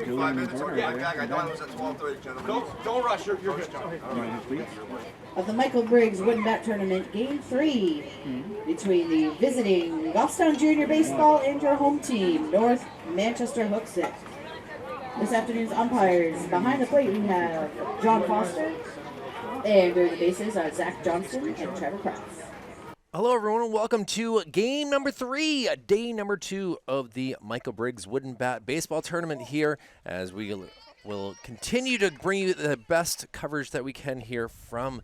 me 5 minutes. I'll get back. I know I was at 12:30, gentlemen. Don't rush. You're good. Of the Michael Briggs Wooden Bat Tournament, Game 3 between the visiting Goffstown Junior Baseball and your home team, North Manchester-Hooksett. This afternoon's umpires, behind the plate we have John Foster, and during the bases are Zach Johnston and Trevor Kraft. Hello, everyone, and welcome to game number 3, day number 2 of the Michael Briggs Wooden Bat Baseball Tournament here, as we will continue to bring you the best coverage that we can here from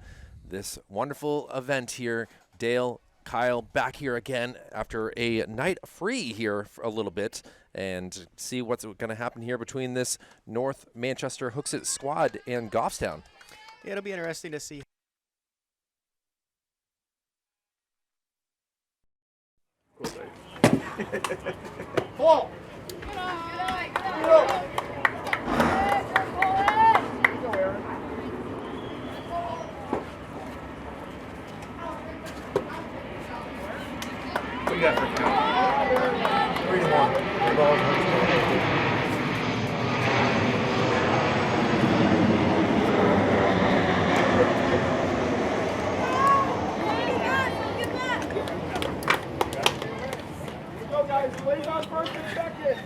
this wonderful event here. Dale, Kyle, back here again after a night free here for a little bit, and see what's going to happen here between this North Manchester-Hooksett squad and Goffstown. Yeah, it'll be interesting to see. Ball. What do you got for count? 3-1. 3 balls. Lead on first and second.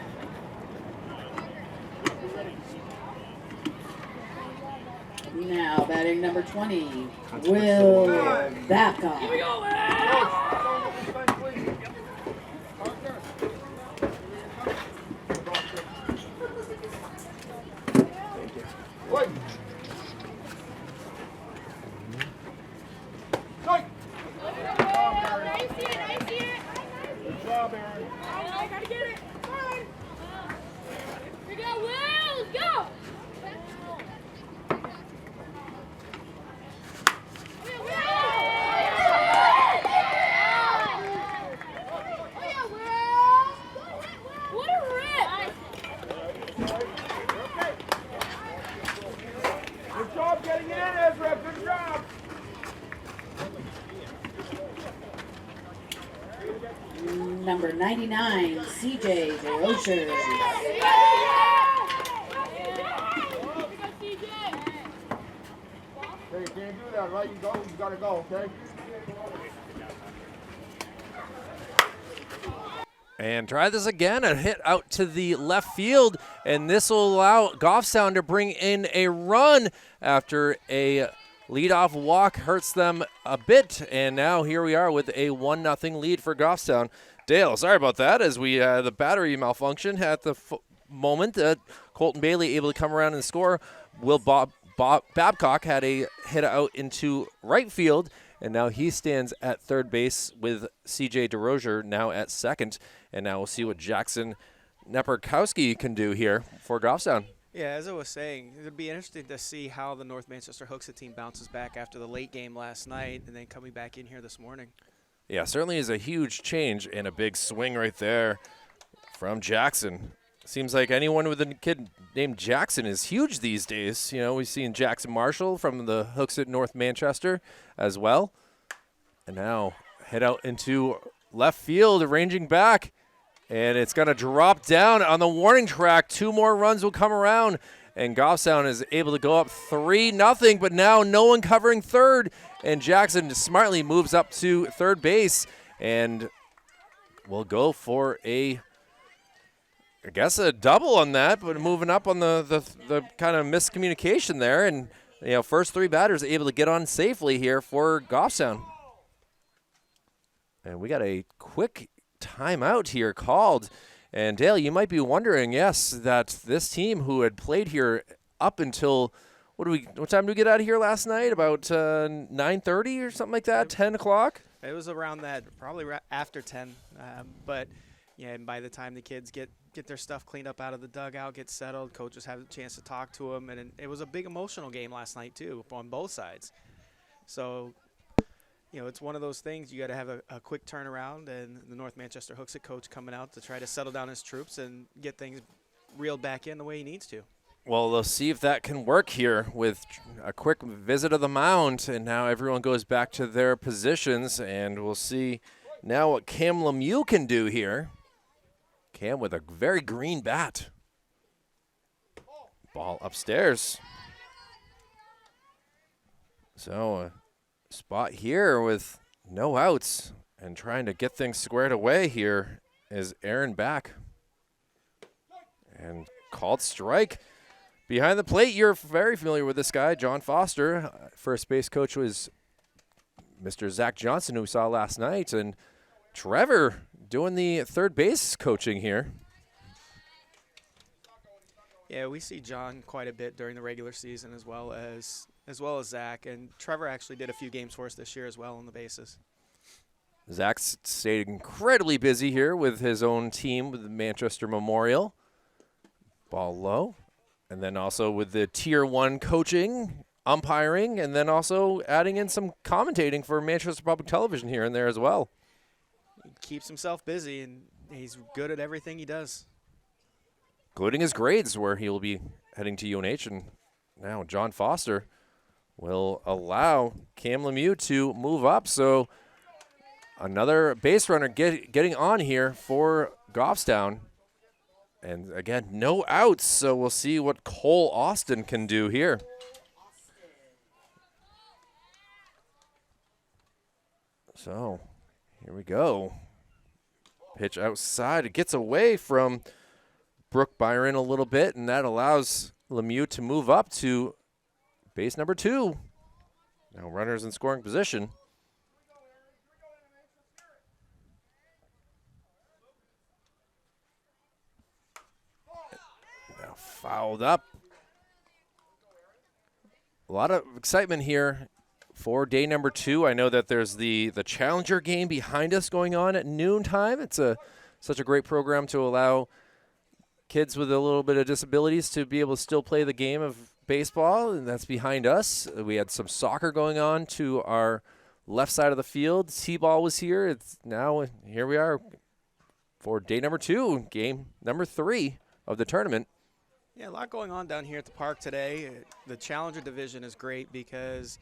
Now batting number 20, Will Babcock. Here we go, Number 99, CJ DeRocher. Hey, you can't do that, right? You gotta go, okay? And try this again, a hit out to the left field, and this will allow Goffstown to bring in a run after a leadoff walk hurts them a bit, and now here we are with a 1-0 lead for Goffstown. Dale, sorry about that, as we the battery malfunction at the moment. Colton Bailey able to come around and score. Will Babcock had a hit out into right field, and now he stands at third base with C.J. DeRocher now at second. And now we'll see what Jackson Neperkowski can do here for Goffstown. Yeah, as I was saying, it would be interesting to see how the North Manchester-Hooksett team bounces back after the late game last night and then coming back in here this morning. Yeah, certainly is a huge change and a big swing right there from Jackson. Seems like anyone with a kid named Jackson is huge these days. You know, we've seen Jackson Marshall from the Hooksett North Manchester as well. And now head out into left field, arranging back. And it's going to drop down on the warning track. 2 more runs will come around. And Goffstown is able to go up 3-0, but now no one covering third. And Jackson smartly moves up to third base and will go for I guess a double on that, but moving up on the kind of miscommunication there. And, you know, first 3 batters able to get on safely here for Goffstown. And we got a quick timeout here called. And Dale, you might be wondering, yes, that this team who had played here up until what time did we get out of here last night? About 9:30 or something like that, 10 o'clock? It was around that, probably after 10. But yeah, and by the time the kids get their stuff cleaned up out of the dugout, get settled, coaches have a chance to talk to them, and it was a big emotional game last night too on both sides. So, you know, it's one of those things you got to have a quick turnaround, and the North Manchester-Hooksett coach coming out to try to settle down his troops and get things reeled back in the way he needs to. Well, they'll see if that can work here with a quick visit of the mound, and now everyone goes back to their positions, and we'll see now what Cam Lemieux can do here. Cam with a very green bat. Ball upstairs. So a spot here with no outs and trying to get things squared away here is Aaron back. And called strike. Behind the plate, you're very familiar with this guy, John Foster. First base coach was Mr. Zach Johnson, who we saw last night. And Trevor doing the third base coaching here. Yeah, we see John quite a bit during the regular season as well as Zach. And Trevor actually did a few games for us this year as well on the bases. Zach's stayed incredibly busy here with his own team with the Manchester Memorial. Ball low. And then also with the Tier 1 coaching, umpiring, and then also adding in some commentating for Manchester Public Television here and there as well. He keeps himself busy, and he's good at everything he does. Including his grades, where he'll be heading to UNH. And now John Foster will allow Cam Lemieux to move up. So another base runner getting on here for Goffstown. And again, no outs, so we'll see what Cole Austin can do here. So here we go. Pitch outside. It gets away from Brooke Byron a little bit, and that allows Lemieux to move up to base number 2. Now runners in scoring position. Now fouled up. A lot of excitement here for day number 2. I know that there's the Challenger game behind us going on at noontime. It's such a great program to allow kids with a little bit of disabilities to be able to still play the game of baseball, and that's behind us. We had some soccer going on to our left side of the field. T-ball was here. It's now here we are for day number 2, game number 3 of the tournament. Yeah, a lot going on down here at the park today. The Challenger division is great because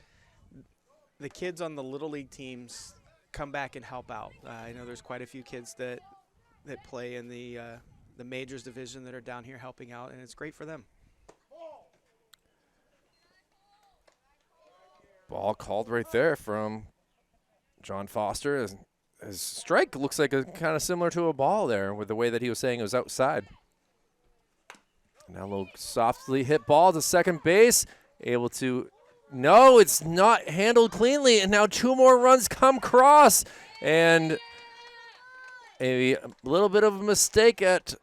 the kids on the Little League teams come back and help out. I know there's quite a few kids that play in the Majors division that are down here helping out, and it's great for them. Ball called right there from John Foster. His strike looks like a kind of similar to a ball there with the way that he was saying it was outside. Now a little softly hit ball to second base. Able to, no, it's not handled cleanly. And now 2 more runs come cross. And a little bit of a mistake at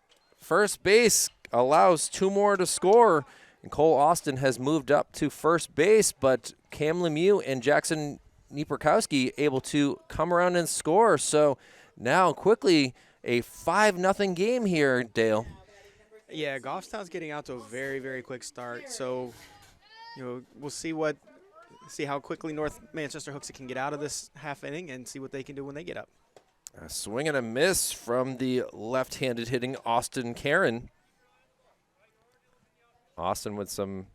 first base allows 2 more to score. And Cole Austin has moved up to first base, but Cam Lemieux and Jackson Nieperkowski able to come around and score. So now quickly a 5-0 game here, Dale. Yeah, Goffstown's getting out to a very, very quick start. So, we'll see how quickly North Manchester-Hooksett can get out of this half inning and see what they can do when they get up. A swing and a miss from the left-handed hitting Austin Karen. Austin with some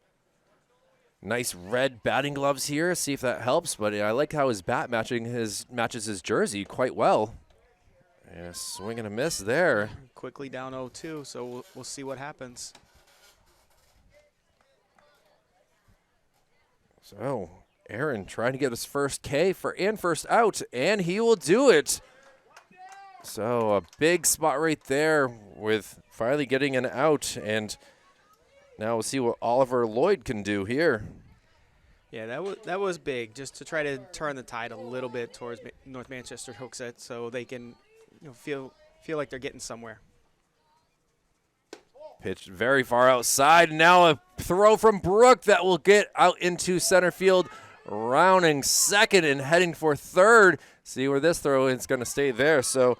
nice red batting gloves here. See if that helps, but I like how his bat matches his jersey quite well. And a swing and a miss there. Quickly down 0-2, so we'll see what happens. So Aaron trying to get his first K and first out, and he will do it. So a big spot right there with finally getting an out, and now we'll see what Oliver Lloyd can do here. Yeah, that was big, just to try to turn the tide a little bit towards North Manchester-Hooksett so they can feel like they're getting somewhere. Pitched very far outside. Now a throw from Brooke that will get out into center field, rounding second and heading for third. See where this throw is going to stay there. So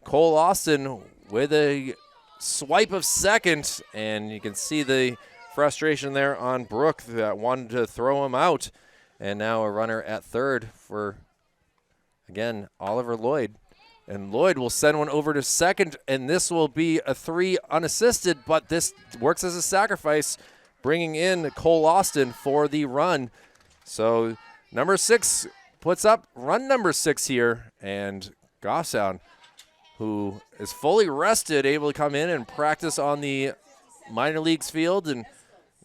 Cole Austin with a swipe of second, and you can see the frustration there on Brooke that wanted to throw him out. And now a runner at third for, again, Oliver Lloyd. And Lloyd will send one over to second, and this will be a 3 unassisted, but this works as a sacrifice, bringing in Cole Austin for the run. So number 6 puts up run number 6 here, and Goffstown, who is fully rested, able to come in and practice on the minor leagues field and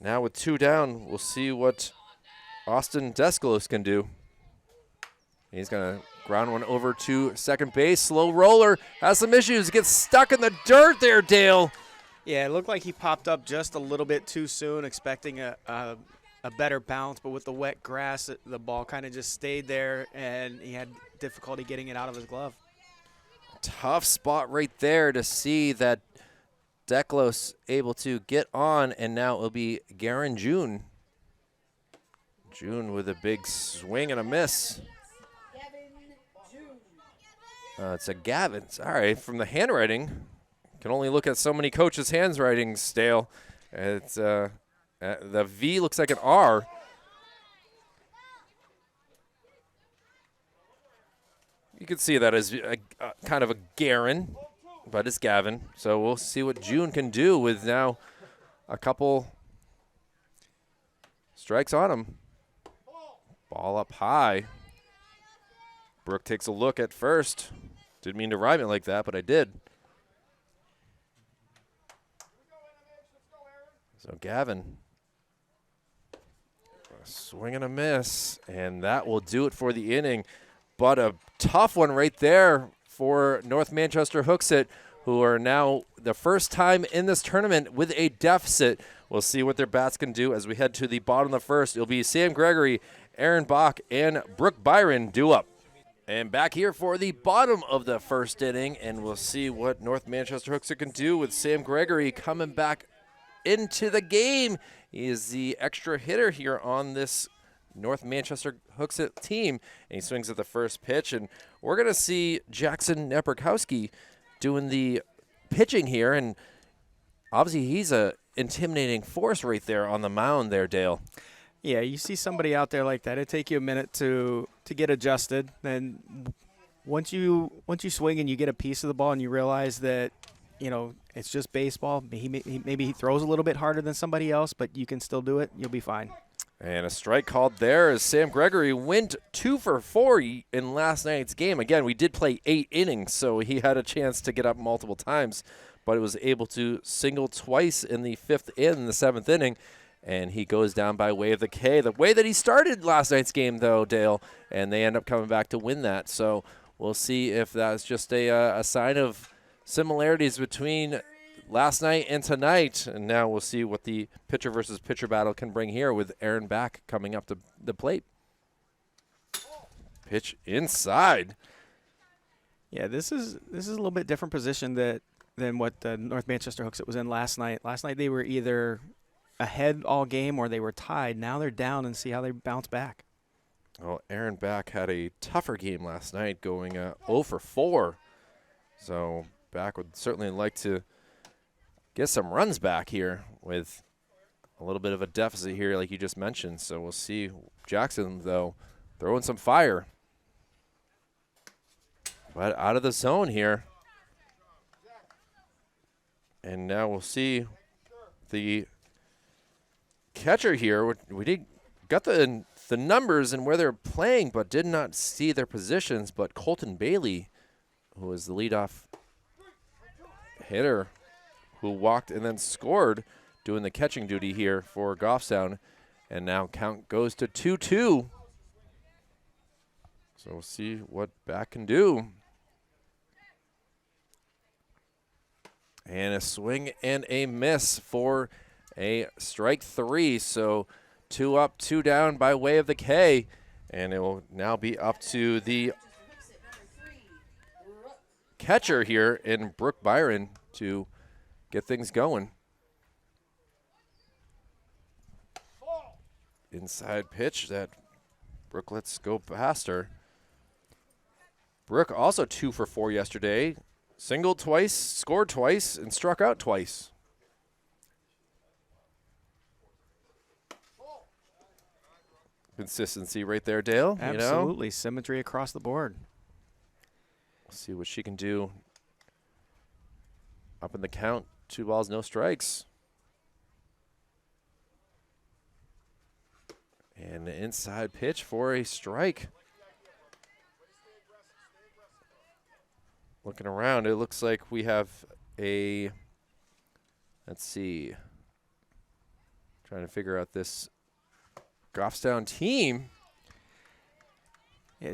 Now with 2 down, we'll see what Austin Desclos can do. He's going to ground one over to second base. Slow roller, has some issues, gets stuck in the dirt there, Dale. Yeah, it looked like he popped up just a little bit too soon, expecting a better bounce, but with the wet grass, the ball kind of just stayed there, and he had difficulty getting it out of his glove. Tough spot right there to see that Desclos able to get on, and now it'll be Garen June. June with a big swing and a miss. It's a Gavin's. All right, from the handwriting, can only look at so many coaches' handwritings, Dale. It's the V looks like an R. You can see that as a kind of a Garen, but it's Gavin. So we'll see what June can do with now a couple strikes on him. Ball up high. Brooke takes a look at first. Didn't mean to rhyme it like that, but I did. So Gavin, a swing and a miss, and that will do it for the inning. But a tough one right there for North Manchester-Hooksett, who are now the first time in this tournament with a deficit. We'll see what their bats can do as we head to the bottom of the first. It'll be Sam Gregory, Aaron Bach, and Brooke Byron due up. And back here for the bottom of the first inning, and we'll see what North Manchester-Hooksett can do with Sam Gregory coming back into the game. He is the extra hitter here on this North Manchester-Hooksett team, and he swings at the first pitch. And we're going to see Jackson Neprakowski doing the pitching here, and obviously he's a intimidating force right there on the mound there, Dale. Yeah, you see somebody out there like that, it'd take you a minute to get adjusted. Then once you swing and you get a piece of the ball and you realize that, you know, it's just baseball, maybe he throws a little bit harder than somebody else, but you can still do it, you'll be fine. And a strike called there as Sam Gregory went 2 for 4 in last night's game. Again, we did play 8 innings, so he had a chance to get up multiple times, but he was able to single twice in the 5th and the 7th inning. And he goes down by way of the K, the way that he started last night's game, though, Dale, and they end up coming back to win that. So we'll see if that's just a sign of similarities between last night and tonight. And now we'll see what the pitcher versus pitcher battle can bring here with Aaron Bach coming up to the plate. Pitch inside. Yeah, this is a little bit different position than what North Manchester-Hooksett was in last night. Last night they were either ahead all game or they were tied. Now they're down, and see how they bounce back. Well, Aaron Bach had a tougher game last night, going 0 for 4. So Bach would certainly like to get some runs back here with a little bit of a deficit here, like you just mentioned. So we'll see. Jackson, though, throwing some fire. But out of the zone here. And now we'll see the catcher here. We got the numbers and where they're playing, but did not see their positions. But Colton Bailey, who was the leadoff hitter, who walked and then scored, doing the catching duty here for Goffstown. And now count goes to 2-2. So we'll see what Bach can do. And a swing and a miss for a strike 3. So 2 up, 2 down by way of the K. And it will now be up to the catcher here in Brooke Byron to get things going. Inside pitch that Brooke lets go past her. Brooke also 2 for 4 yesterday. Singled twice, scored twice, and struck out twice. Consistency right there, Dale. Absolutely. You know? Symmetry across the board. We'll see what she can do. Up in the count, 2 balls, no strikes. And an inside pitch for a strike. Looking around, it looks like we have a, let's see, trying to figure out this Goffstown team. Yeah,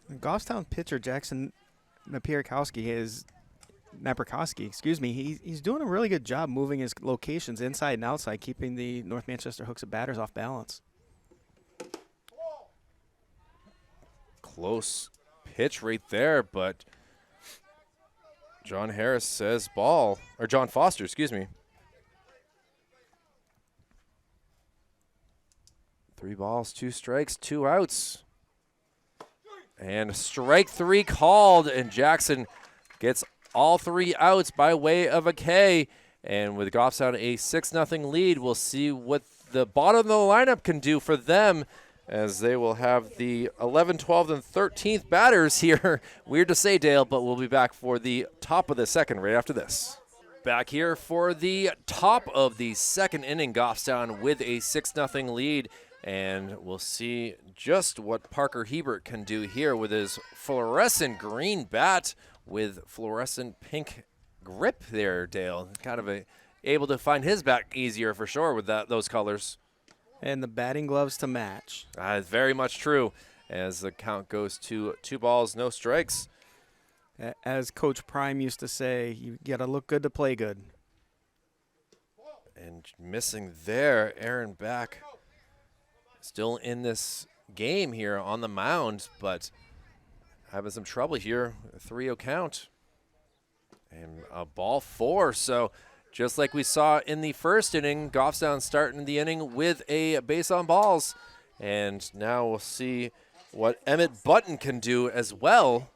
Goffstown pitcher Jackson Napierkowski excuse me, he's doing a really good job moving his locations inside and outside, keeping the North Manchester-Hooksett batters off balance. Close pitch right there, but John Harris says ball, or John Foster, excuse me. 3 balls, 2 strikes, 2 outs. And strike 3 called, and Jackson gets all 3 outs by way of a K. And with Goffstown a 6-0 lead, we'll see what the bottom of the lineup can do for them, as they will have the 11th, 12th, and 13th batters here. Weird to say, Dale, but we'll be back for the top of the second right after this. Back here for the top of the second inning, Goffstown with a 6-0 lead. And we'll see just what Parker Hebert can do here with his fluorescent green bat with fluorescent pink grip there, Dale. Kind of able to find his bat easier for sure with those colors. And the batting gloves to match. Very much true, as the count goes to 2 balls, no strikes. As Coach Prime used to say, you got to look good to play good. And missing there, Aaron Back still in this game here on the mound, but having some trouble here. A 3-0 count. And a ball 4. So just like we saw in the first inning, Goffstown starting the inning with a base on balls. And now we'll see what Emmett Button can do as well.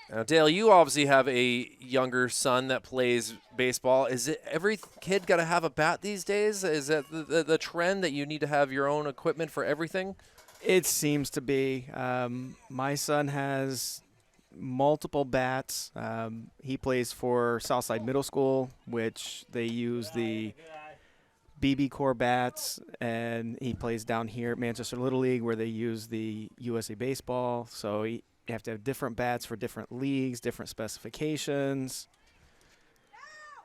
Now, Dale, you obviously have a younger son that plays baseball. Is it every kid got to have a bat these days? Is that the trend that you need to have your own equipment for everything? It seems to be. My son has multiple bats. He plays for Southside Middle School, which they use the BB Core bats, and he plays down here at Manchester Little League, where they use the USA Baseball. So you have to have different bats for different leagues, different specifications.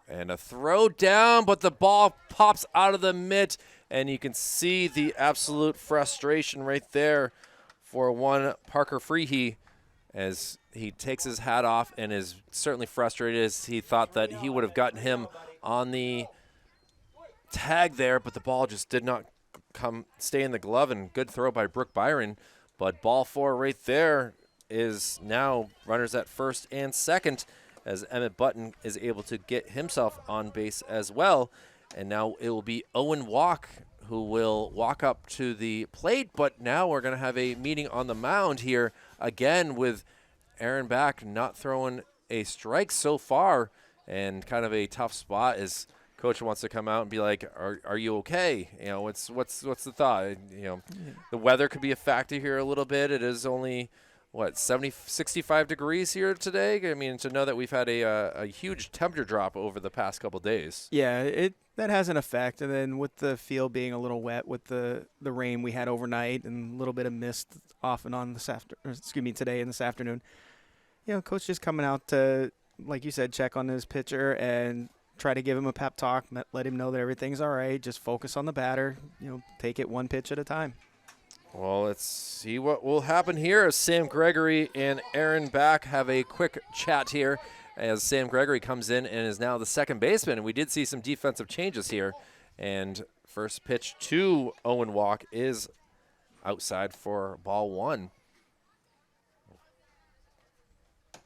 And a throw down, but the ball pops out of the mitt, and you can see the absolute frustration right there for one Parker Freehee, as he takes his hat off and is certainly frustrated, as he thought that he would have gotten him on the tag there, but the ball just did not stay in the glove, and good throw by Brooke Byron. But ball 4 right there is now runners at first and second, as Emmett Button is able to get himself on base as well. And now it will be Owen Walk who will walk up to the plate, but now we're going to have a meeting on the mound here again with Aaron Back not throwing a strike so far, and kind of a tough spot as coach wants to come out and be like, are you okay? You know, what's the thought? You know, the weather could be a factor here a little bit. It is only, 65 degrees here today? I mean, to know that we've had a huge temperature drop over the past couple days. Yeah, that has an effect. And then with the field being a little wet with the rain we had overnight and a little bit of mist off and on today and this afternoon, you know, coach just coming out to, like you said, check on his pitcher and try to give him a pep talk, let him know that everything's all right. Just focus on the batter, you know, take it one pitch at a time. Well, let's see what will happen here as Sam Gregory and Aaron Back have a quick chat here, as Sam Gregory comes in and is now the second baseman. And we did see some defensive changes here. And first pitch to Owen Walk is outside for ball 1.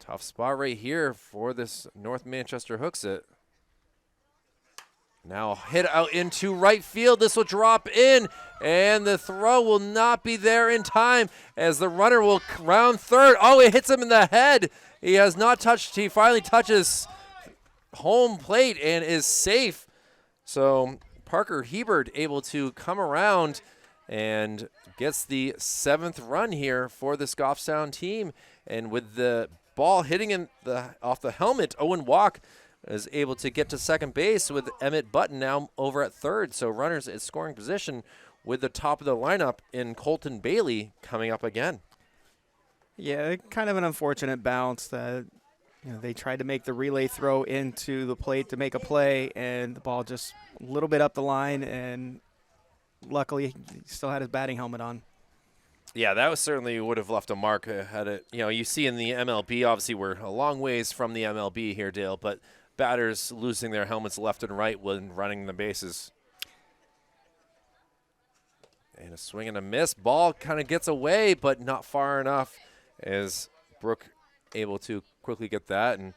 Tough spot right here for this North Manchester-Hooksett. Now hit out into right field. This will drop in, and the throw will not be there in time as the runner will round third. Oh, it hits him in the head. He has not touched. He finally touches home plate and is safe. So Parker Hebert able to come around and gets the 7th run here for this Goffstown team. And with the ball hitting off the helmet, Owen Walk is able to get to second base with Emmett Button now over at third. So runners in scoring position with the top of the lineup in Colton Bailey coming up again. Yeah, kind of an unfortunate bounce that They tried to make the relay throw into the plate to make a play, and the ball just a little bit up the line, and luckily he still had his batting helmet on. Yeah, that was certainly would have left a mark had it. You see in the MLB, obviously we're a long ways from the MLB here, Dale, but batters losing their helmets left and right when running the bases. And a swing and a miss. Ball kind of gets away, but not far enough as Brooke able to quickly get that. And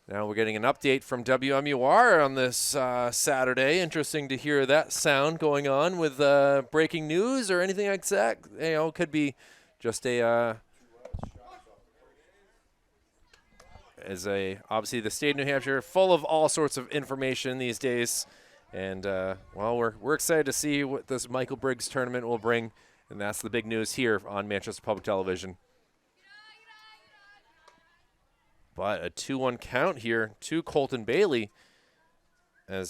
now we're getting an update from WMUR on this Saturday. Interesting to hear that sound going on with breaking news or anything like that. Could be just obviously the state of New Hampshire full of all sorts of information these days. And, we're excited to see what this Michael Briggs tournament will bring, and that's the big news here on Manchester Public Television. But a 2-1 count here to Colton Bailey having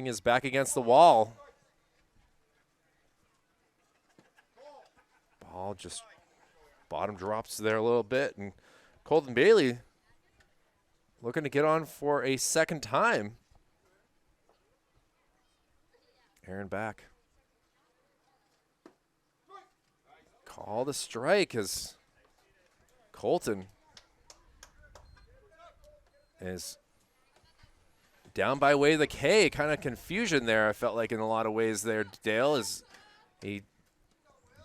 his back against the wall. Ball just bottom drops there a little bit, and Colton Bailey looking to get on for a second time. Aaron back. Call the strike as Colton is down by way of the K. Kind of confusion there, I felt like, in a lot of ways there, Dale, as he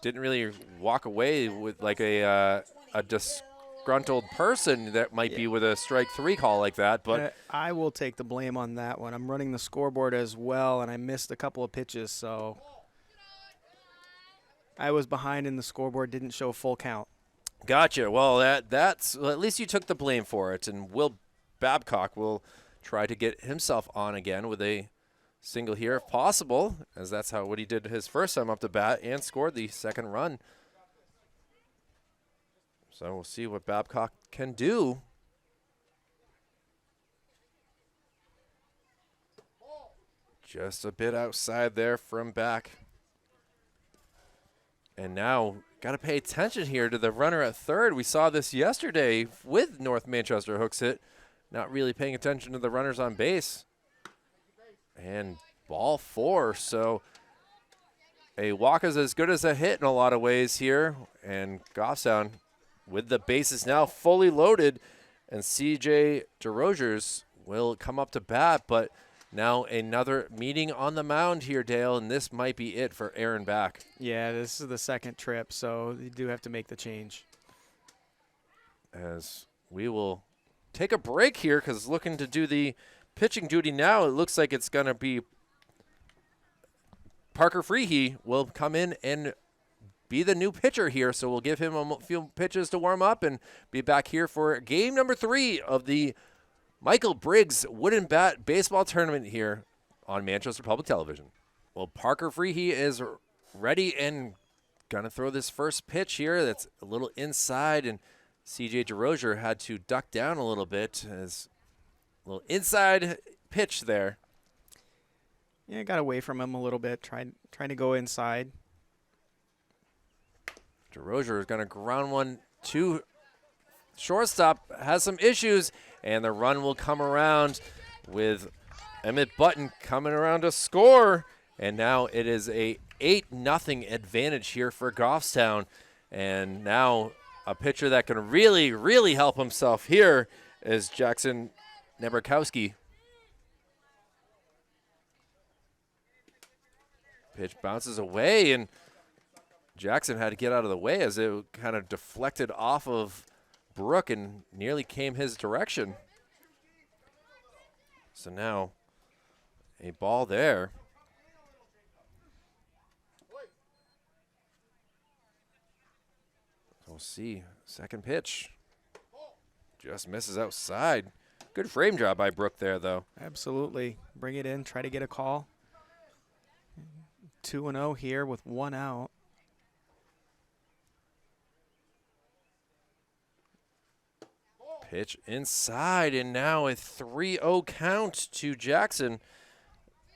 didn't really walk away with like a disgruntled person that might be with a strike 3 call like that. But I will take the blame on that one. I'm running the scoreboard as well, and I missed a couple of pitches, so I was behind in the scoreboard, didn't show full count. Gotcha. Well, that's at least you took the blame for it, and Will Babcock will try to get himself on again with a single here if possible, as that's what he did his first time up to bat and scored the second run. So we'll see what Babcock can do. Just a bit outside there from back. And now got to pay attention here to the runner at third. We saw this yesterday with North Manchester-Hooksett, not really paying attention to the runners on base. And ball 4, so a walk is as good as a hit in a lot of ways here. And Goffstown with the bases now fully loaded, and CJ DeRogers will come up to bat, but now another meeting on the mound here, Dale, and this might be it for Aaron back. Yeah, this is the second trip, so you do have to make the change. As we will take a break here, because looking to do the pitching duty now, it looks like it's going to be Parker Freehey will come in and be the new pitcher here, so we'll give him a few pitches to warm up and be back here for game number 3 of the Michael Briggs Wooden Bat Baseball Tournament here on Manchester Public Television. Well, Parker Freehey is ready and going to throw this first pitch here. That's a little inside, and CJ DeRozier had to duck down a little bit as a little inside pitch there. Yeah, got away from him a little bit, trying to go inside. DeRozier is going to ground one to shortstop, has some issues, and the run will come around with Emmett Button coming around to score. And now it is a 8-0 advantage here for Goffstown. And now a pitcher that can really, really help himself here is Jackson Neberkowski. Pitch bounces away, and Jackson had to get out of the way as it kind of deflected off of Brooke and nearly came his direction. So now a ball there. We'll see. Second pitch. Just misses outside. Good frame job by Brooke there, though. Absolutely. Bring it in. Try to get a call. 2-0 here with 1 out. Pitch inside, and now a 3-0 count to Jackson,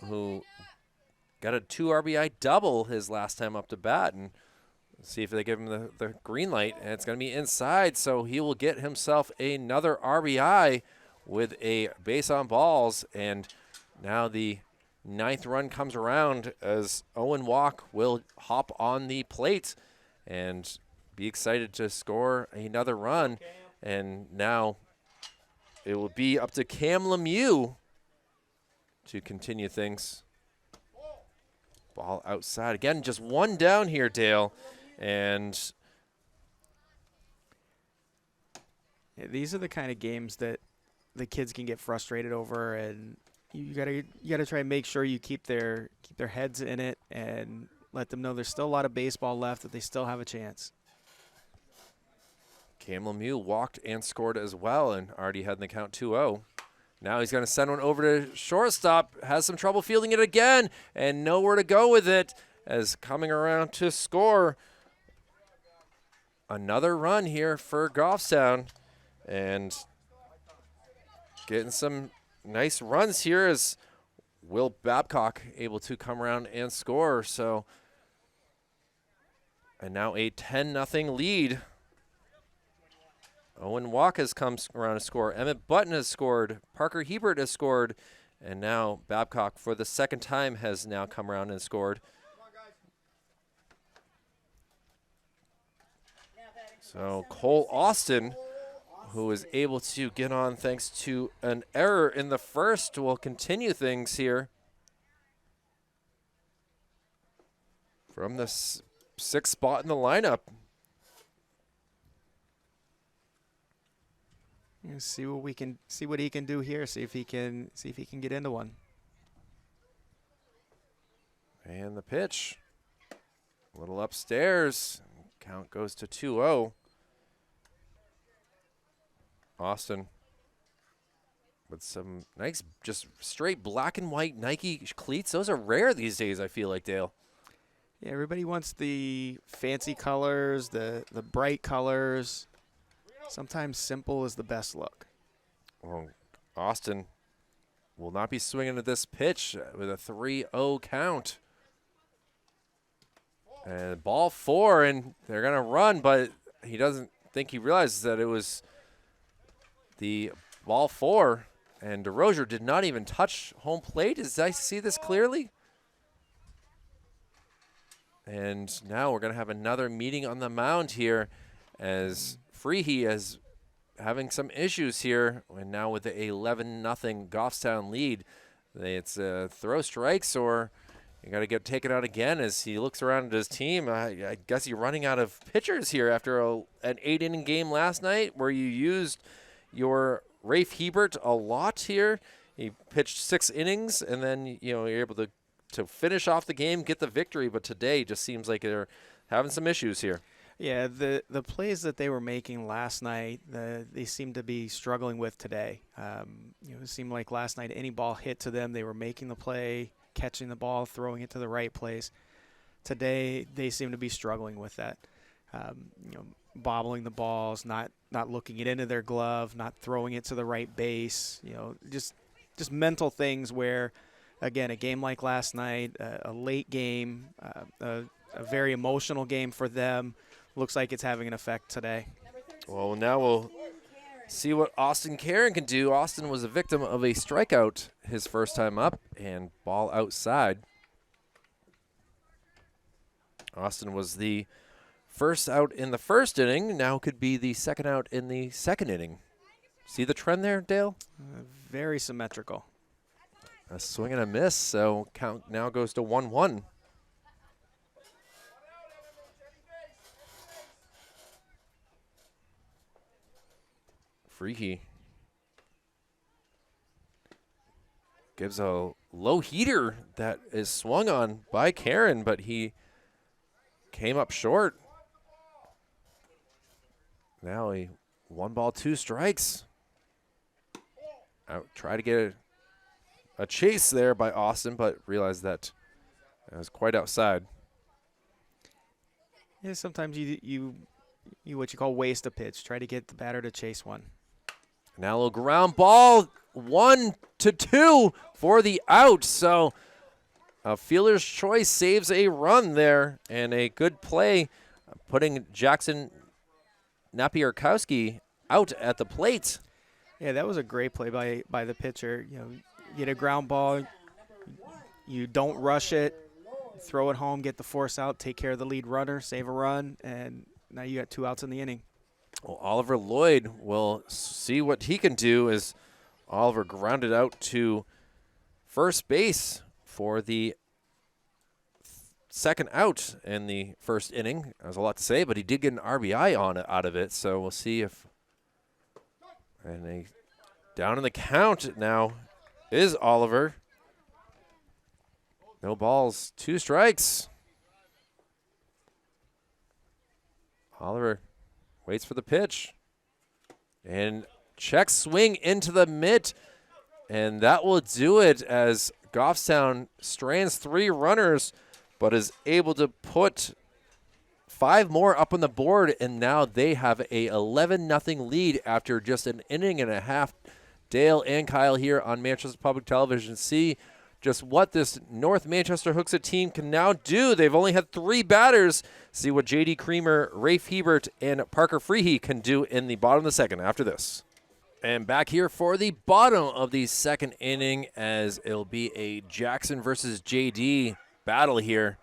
who got a 2 RBI double his last time up to bat, and See if they give him the green light, and it's going to be inside, so he will get himself another RBI with a base on balls, and now the 9th run comes around as Owen Walk will hop on the plate and be excited to score another run, and now it will be up to Cam Lemieux to continue things. Ball outside. Again, just one down here, Dale. And yeah, these are the kind of games that the kids can get frustrated over, and you gotta try and make sure you keep their heads in it and let them know there's still a lot of baseball left, that they still have a chance. Cam Lemieux walked and scored as well and already had in the count 2-0. Now he's going to send one over to shortstop. Has some trouble fielding it again and nowhere to go with it as coming around to score another run here for Goffstown. And getting some nice runs here as Will Babcock able to come around and score. So, and now a 10-0 lead. Owen Walk has come around to score. Emmett Button has scored. Parker Hebert has scored. And now Babcock, for the second time, has now come around and scored. So Cole Austin, who is able to get on thanks to an error in the first, will continue things here from the 6th spot in the lineup. See what he can do here. See if he can get into one. And the pitch, a little upstairs. Count goes to 2-0. Austin with some nice, just straight black and white Nike cleats. Those are rare these days, I feel like, Dale. Yeah, everybody wants the fancy colors, the bright colors. Sometimes simple is the best look. Well, Austin will not be swinging at this pitch with a 3-0 count. And ball 4, and they're going to run, but he doesn't think he realizes that it was the ball 4. And DeRozier did not even touch home plate. Did I see this clearly? And now we're going to have another meeting on the mound here as Freehee is having some issues here, and now with the 11-0 Goffstown lead, it's throw strikes or you got to get taken out again as he looks around at his team. I guess you're running out of pitchers here after an 8-inning game last night where you used your Rafe Hebert a lot here. He pitched 6 innings, and then you're able to finish off the game, get the victory. But today just seems like they're having some issues here. Yeah, the plays that they were making last night, they seem to be struggling with today. It seemed like last night any ball hit to them, they were making the play, catching the ball, throwing it to the right place. Today, they seem to be struggling with that. Bobbling the balls, not looking it into their glove, not throwing it to the right base. Just mental things where, again, a game like last night, a late game, a very emotional game for them. Looks like it's having an effect today. Well, now we'll see what Austin Karen can do. Austin was a victim of a strikeout his first time up, and ball outside. Austin was the first out in the first inning, now could be the second out in the second inning. See the trend there, Dale? Very symmetrical. A swing and a miss, so count now goes to 1-1. Freaky gives a low heater that is swung on by Karen, but he came up short. Now a 1-2 strikes. Out, try to get a chase there by Austin, but realized that it was quite outside. Yeah, sometimes you what you call waste a pitch. Try to get the batter to chase one. Now a little ground ball, 1-2 for the out. So a fielder's choice saves a run there, and a good play putting Jackson Napierkowski out at the plate. Yeah, that was a great play by the pitcher. You know, get a ground ball, you don't rush it, throw it home, get the force out, take care of the lead runner, save a run, and now you got 2 outs in the inning. Well, Oliver Lloyd will see what he can do as Oliver grounded out to first base for the second out in the first inning. There's a lot to say, but he did get an RBI out of it, so we'll see if. And down in the count now is Oliver. No balls, 2 strikes. Oliver waits for the pitch. And check swing into the mitt. And that will do it as Goffstown strands 3 runners, but is able to put 5 more up on the board, and now they have a 11-0 lead after just an inning and a half. Dale and Kyle here on Manchester Public Television see just what this North Manchester-Hooksett team can now do. They've only had 3 batters. See what J.D. Creamer, Rafe Hebert, and Parker Freehey can do in the bottom of the second after this. And back here for the bottom of the second inning, as it'll be a Jackson versus J.D. battle here.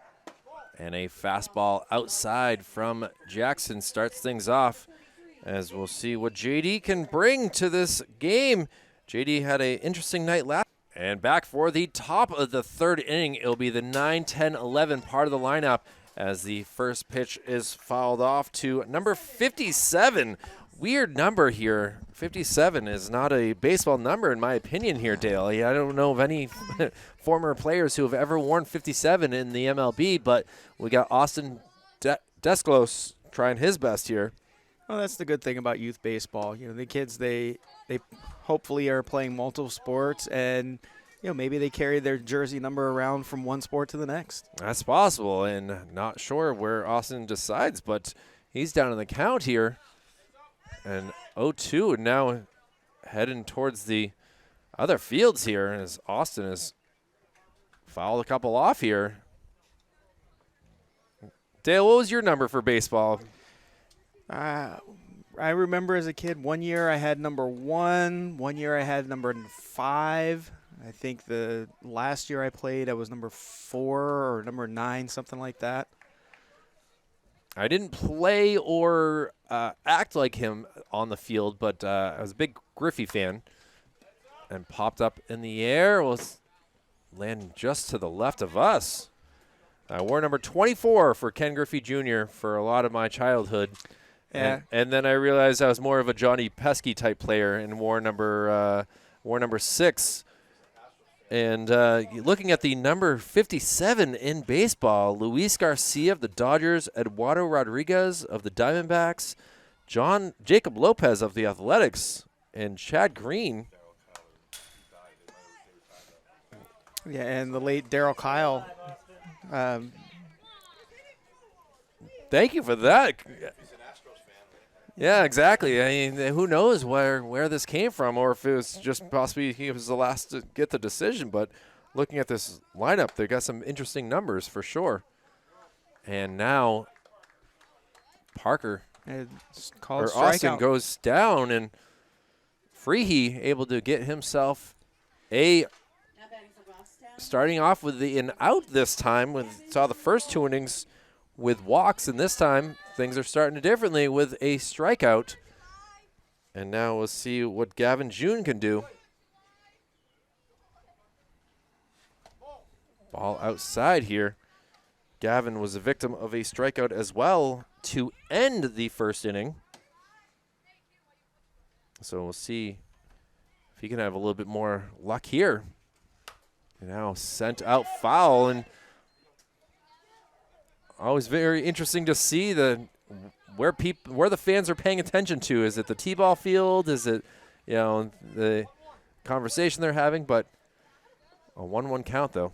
And a fastball outside from Jackson starts things off, as we'll see what J.D. can bring to this game. J.D. had an interesting night last. And back for the top of the third inning, it'll be the 9, 10, 11 part of the lineup, as the first pitch is fouled off to number 57. Weird number here. 57 is not a baseball number in my opinion here, Dale. I don't know of any former players who have ever worn 57 in the MLB, but we got Austin Desclos trying his best here. Well, that's the good thing about youth baseball. You know, the kids, they hopefully are playing multiple sports, and you know, maybe they carry their jersey number around from one sport to the next. That's possible, and not sure where Austin decides, but he's down in the count here. And 0-2 now heading towards the other fields here, as Austin has fouled a couple off here. Dale, what was your number for baseball? I remember as a kid, one year I had number 1, one year I had number 5. I think the last year I played, I was number 4 or number 9, something like that. I didn't play or act like him on the field, but I was a big Griffey fan. And popped up in the air, was landing just to the left of us. I wore number 24 for Ken Griffey Jr. for a lot of my childhood. Yeah. And then I realized I was more of a Johnny Pesky type player and wore number 6. And looking at the number 57 in baseball, Luis Garcia of the Dodgers, Eduardo Rodriguez of the Diamondbacks, Jacob Lopez of the Athletics, and Chad Green. Yeah, and the late Darryl Kyle. Thank you for that. Yeah, exactly. I mean, who knows where this came from, or if it was just possibly he was the last to get the decision. But looking at this lineup, they got some interesting numbers for sure. And now Parker or Austin goes down, and Freehey able to get himself starting off with an out this time. Saw the first 2 innings with walks, and this time things are starting differently with a strikeout. And now we'll see what Gavin June can do. Ball outside here. Gavin was a victim of a strikeout as well to end the first inning. So we'll see if he can have a little bit more luck here. Now sent out foul, and always very interesting to see where the fans are paying attention to. Is it the T-ball field? Is it, the conversation they're having? But a 1-1 count, though.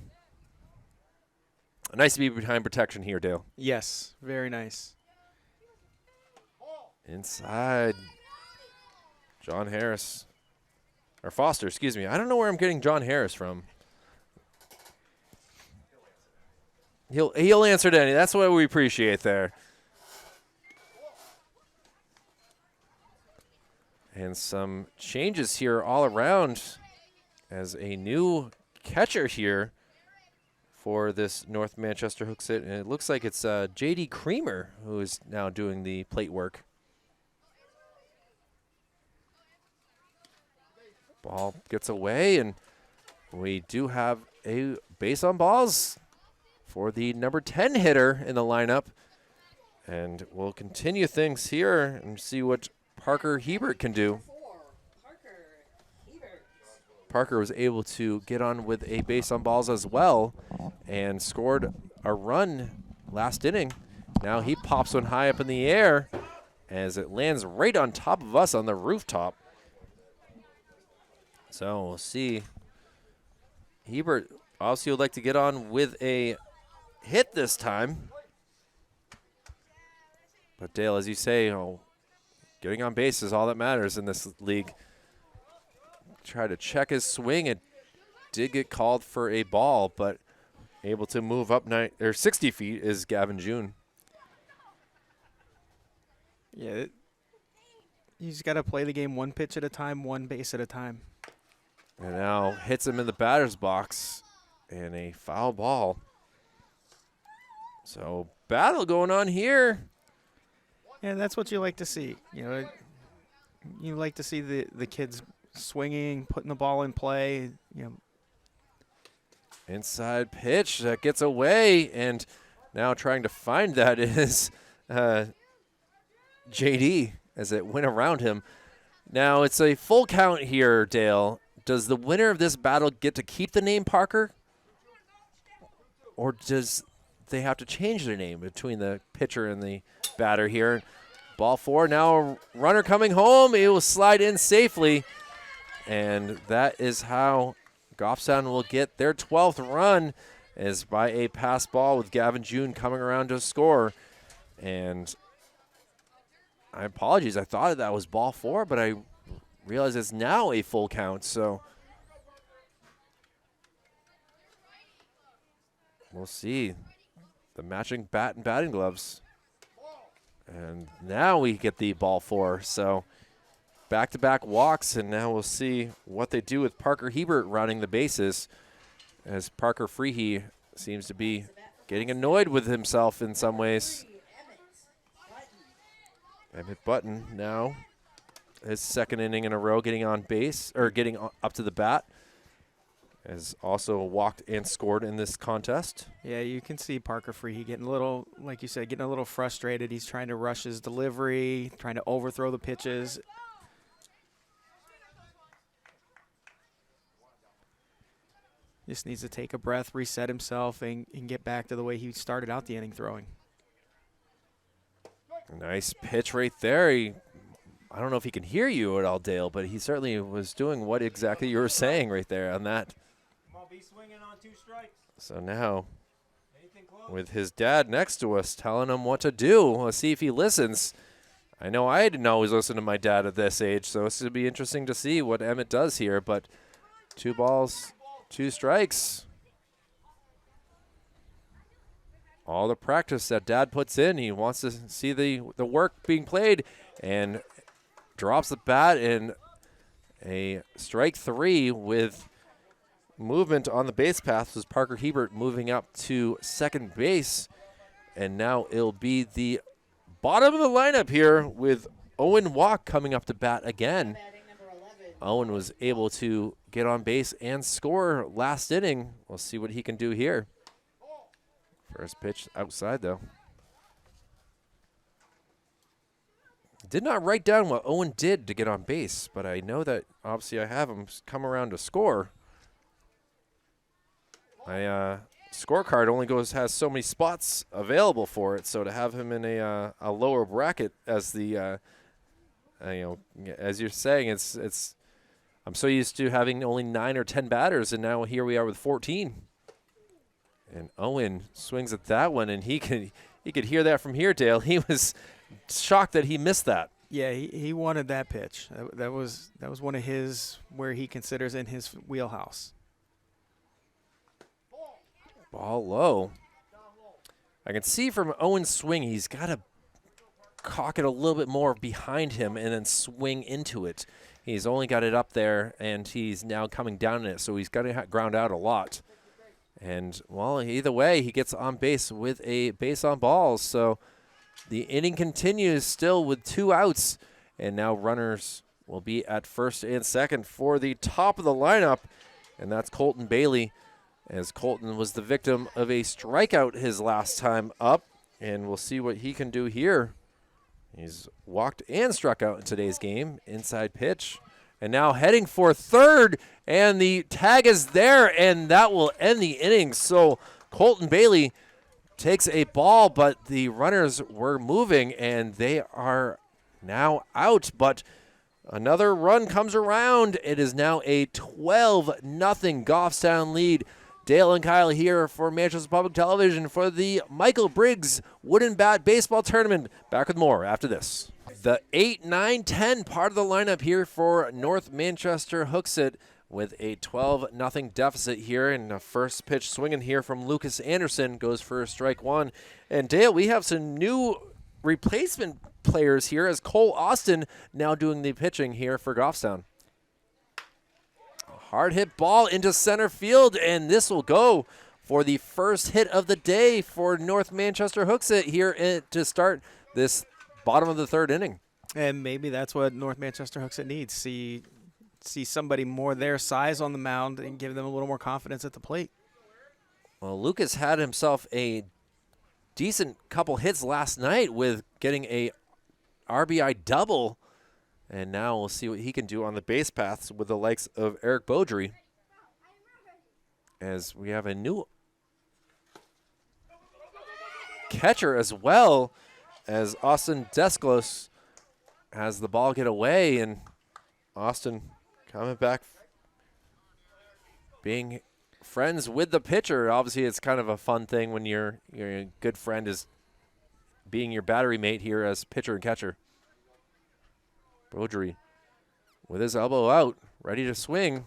Nice to be behind protection here, Dale. Yes, very nice. Inside. John Harris. Or Foster, excuse me. I don't know where I'm getting John Harris from. He'll answer to any. That's what we appreciate there. And some changes here all around as a new catcher here for this North Manchester-Hooksett. And it looks like it's J.D. Creamer who is now doing the plate work. Ball gets away, and we do have a base on balls for the number 10 hitter in the lineup. And we'll continue things here and see what Parker Hebert can do. Parker was able to get on with a base on balls as well and scored a run last inning. Now he pops one high up in the air as it lands right on top of us on the rooftop. So we'll see. Hebert obviously would like to get on with a hit this time. But Dale, as you say, getting on base is all that matters in this league. Try to check his swing. It did get called for a ball, but able to move up 60 feet is Gavin June. Yeah, you just got to play the game one pitch at a time, one base at a time. And now hits him in the batter's box and a foul ball. So battle going on here. Yeah, that's what you like to see. You know, you like to see the kids swinging, putting the ball in play. You know, inside pitch that gets away, and now trying to find that is JD as it went around him. Now it's a full count here, Dale. Does the winner of this battle get to keep the name Parker? Or does they have to change their name between the pitcher and the batter here? Ball 4, now a runner coming home. It will slide in safely. And that is how Goffstown will get their 12th run, is by a pass ball with Gavin June coming around to score. And I apologize, I thought that was ball 4, but I realize it's now a full count, so we'll see. The matching bat and batting gloves. And now we get the ball 4, so back-to-back walks, and now we'll see what they do with Parker Hebert rounding the bases, as Parker Freehee seems to be getting annoyed with himself in some ways. Emmett Button now his second inning in a row getting on base, or getting up to the bat, has also walked and scored in this contest. Yeah, you can see Parker Freehee getting a little, like you said, getting a little frustrated. He's trying to rush his delivery, trying to overthrow the pitches. Just needs to take a breath, reset himself, and get back to the way he started out the inning throwing. Nice pitch right there. I don't know if he can hear you at all, Dale, but he certainly was doing what exactly you were saying right there on that. Come on, be swinging on 2 strikes. So now, with his dad next to us telling him what to do, let's see if he listens. I know I didn't always listen to my dad at this age, so this would be interesting to see what Emmett does here, but 2 balls, 2 strikes. All the practice that Dad puts in, he wants to see the work being played, and drops the bat in a strike 3 with movement on the base path. Was Parker Hebert moving up to second base, and now it'll be the bottom of the lineup here with Owen Walk coming up to bat again. Owen was able to get on base and score last inning. We'll see what he can do here. First pitch outside, though. Did not write down what Owen did to get on base, but I know that obviously I have him come around to score. My scorecard only has so many spots available for it, so to have him in a lower bracket as the as you're saying, it's I'm so used to having only 9 or 10 batters, and now here we are with 14. And Owen swings at that one, and he could hear that from here, Dale. He was shocked that he missed that. Yeah, he wanted that pitch. That was one of his, where he considers in his wheelhouse. Ball low. I can see from Owen's swing, he's got a cock it a little bit more behind him and then swing into it. He's only got it up there, and he's now coming down in it, so he's got to ground out a lot. And, well, either way, he gets on base with a base on balls. So the inning continues still with 2 outs, and now runners will be at first and second for the top of the lineup, and that's Colton Bailey, as Colton was the victim of a strikeout his last time up, and we'll see what he can do here. He's walked and struck out in today's game. Inside pitch. And now heading for third. And the tag is there. And that will end the inning. So Colton Bailey takes a ball, but the runners were moving. And they are now out. But another run comes around. It is now a 12-0 Goffstown lead. Dale and Kyle here for Manchester Public Television for the Michael Briggs Wooden Bat Baseball Tournament. Back with more after this. The 8, 9, 10 part of the lineup here for North Manchester-Hooksett with a 12-0 deficit here. And the first pitch swinging here from Lucas Anderson goes for strike 1. And Dale, we have some new replacement players here as Cole Austin now doing the pitching here for Goffstown. Hard hit ball into center field, and this will go for the first hit of the day for North Manchester-Hooksett here to start this bottom of the third inning. And maybe that's what North Manchester-Hooksett needs. See somebody more their size on the mound and give them a little more confidence at the plate. Well, Lucas had himself a decent couple hits last night with getting a RBI double. And now we'll see what he can do on the base paths with the likes of Eric Beaudry. As we have a new catcher as well, as Austin Desclos has the ball get away. And Austin coming back, being friends with the pitcher. Obviously, it's kind of a fun thing when your good friend is being your battery mate here as pitcher and catcher. Beaudry with his elbow out, ready to swing.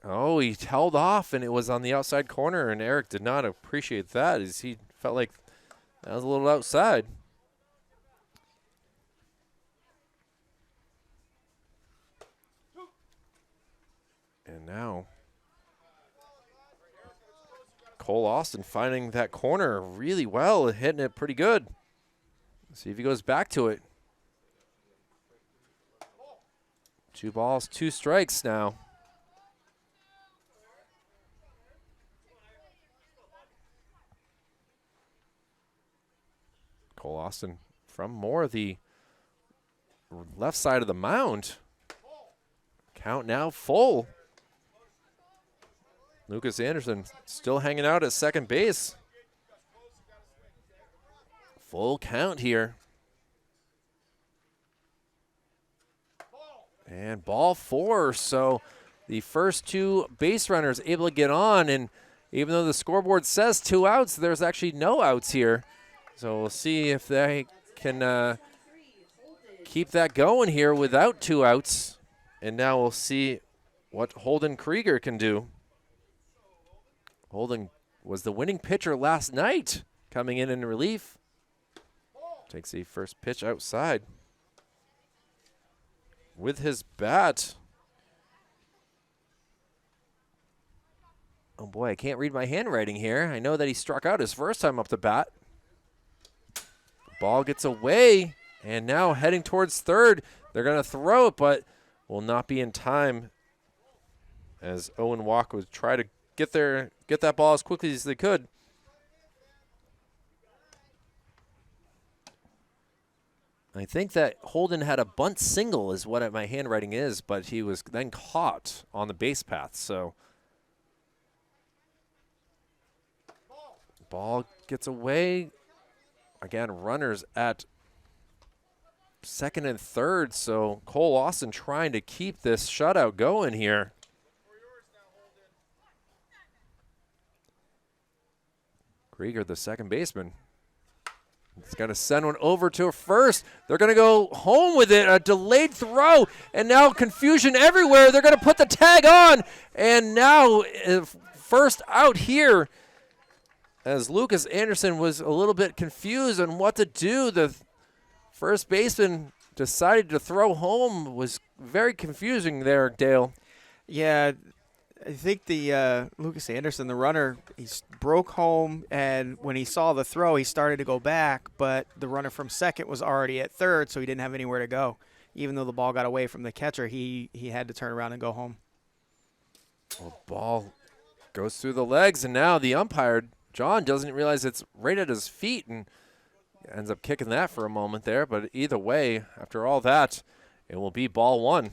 Oh, he held off, and it was on the outside corner, and Eric did not appreciate that as he felt like that was a little outside. And now Cole Austin finding that corner really well, hitting it pretty good. See if he goes back to it. 2 balls, 2 strikes now. Cole Austin from more the left side of the mound. Count now full. Lucas Anderson still hanging out at second base. Full count here. And ball 4, so the first 2 base runners able to get on, and even though the scoreboard says 2 outs, there's actually no outs here. So we'll see if they can keep that going here without 2 outs. And now we'll see what Holden Krieger can do. Holden was the winning pitcher last night, coming in relief. Takes the first pitch outside with his bat. Oh boy, I can't read my handwriting here. I know that he struck out his first time up the bat. Ball gets away, and now heading towards third. They're going to throw it, but will not be in time as Owen Walk would try to get that ball as quickly as they could. I think that Holden had a bunt single is what my handwriting is, but he was then caught on the base path. So ball gets away. Again, runners at second and third. So Cole Austin trying to keep this shutout going here. Krieger, the second baseman. He's got to send one over to first. They're going to go home with it. A delayed throw. And now confusion everywhere. They're going to put the tag on. And now first out here as Lucas Anderson was a little bit confused on what to do. The first baseman decided to throw home was very confusing there, Dale. Yeah, I think the Lucas Anderson, the runner, broke home, and when he saw the throw, he started to go back, but the runner from second was already at third, so he didn't have anywhere to go. Even though the ball got away from the catcher, he had to turn around and go home. Well, ball goes through the legs, and now the umpire, John, doesn't realize it's right at his feet and ends up kicking that for a moment there. But either way, after all that, it will be ball one.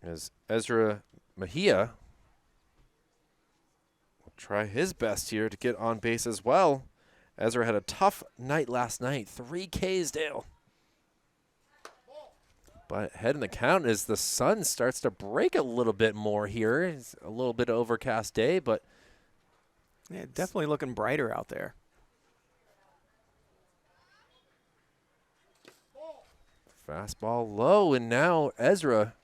As Ezra Mejia will try his best here to get on base as well. Ezra had a tough night last night. 3 Ks, Dale. But head in the count as the sun starts to break a little bit more here. It's a little bit overcast day, but yeah, definitely looking brighter out there. Fastball low, and now Ezra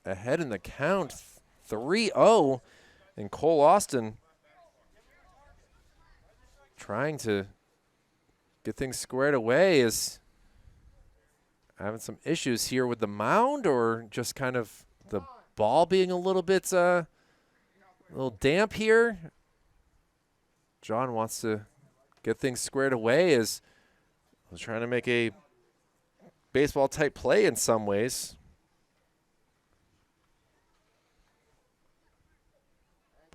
ahead in the count, 3-0, and Cole Austin trying to get things squared away is having some issues here with the mound, or just kind of the ball being a little bit a little damp here. John wants to get things squared away as I was trying to make a baseball type play in some ways.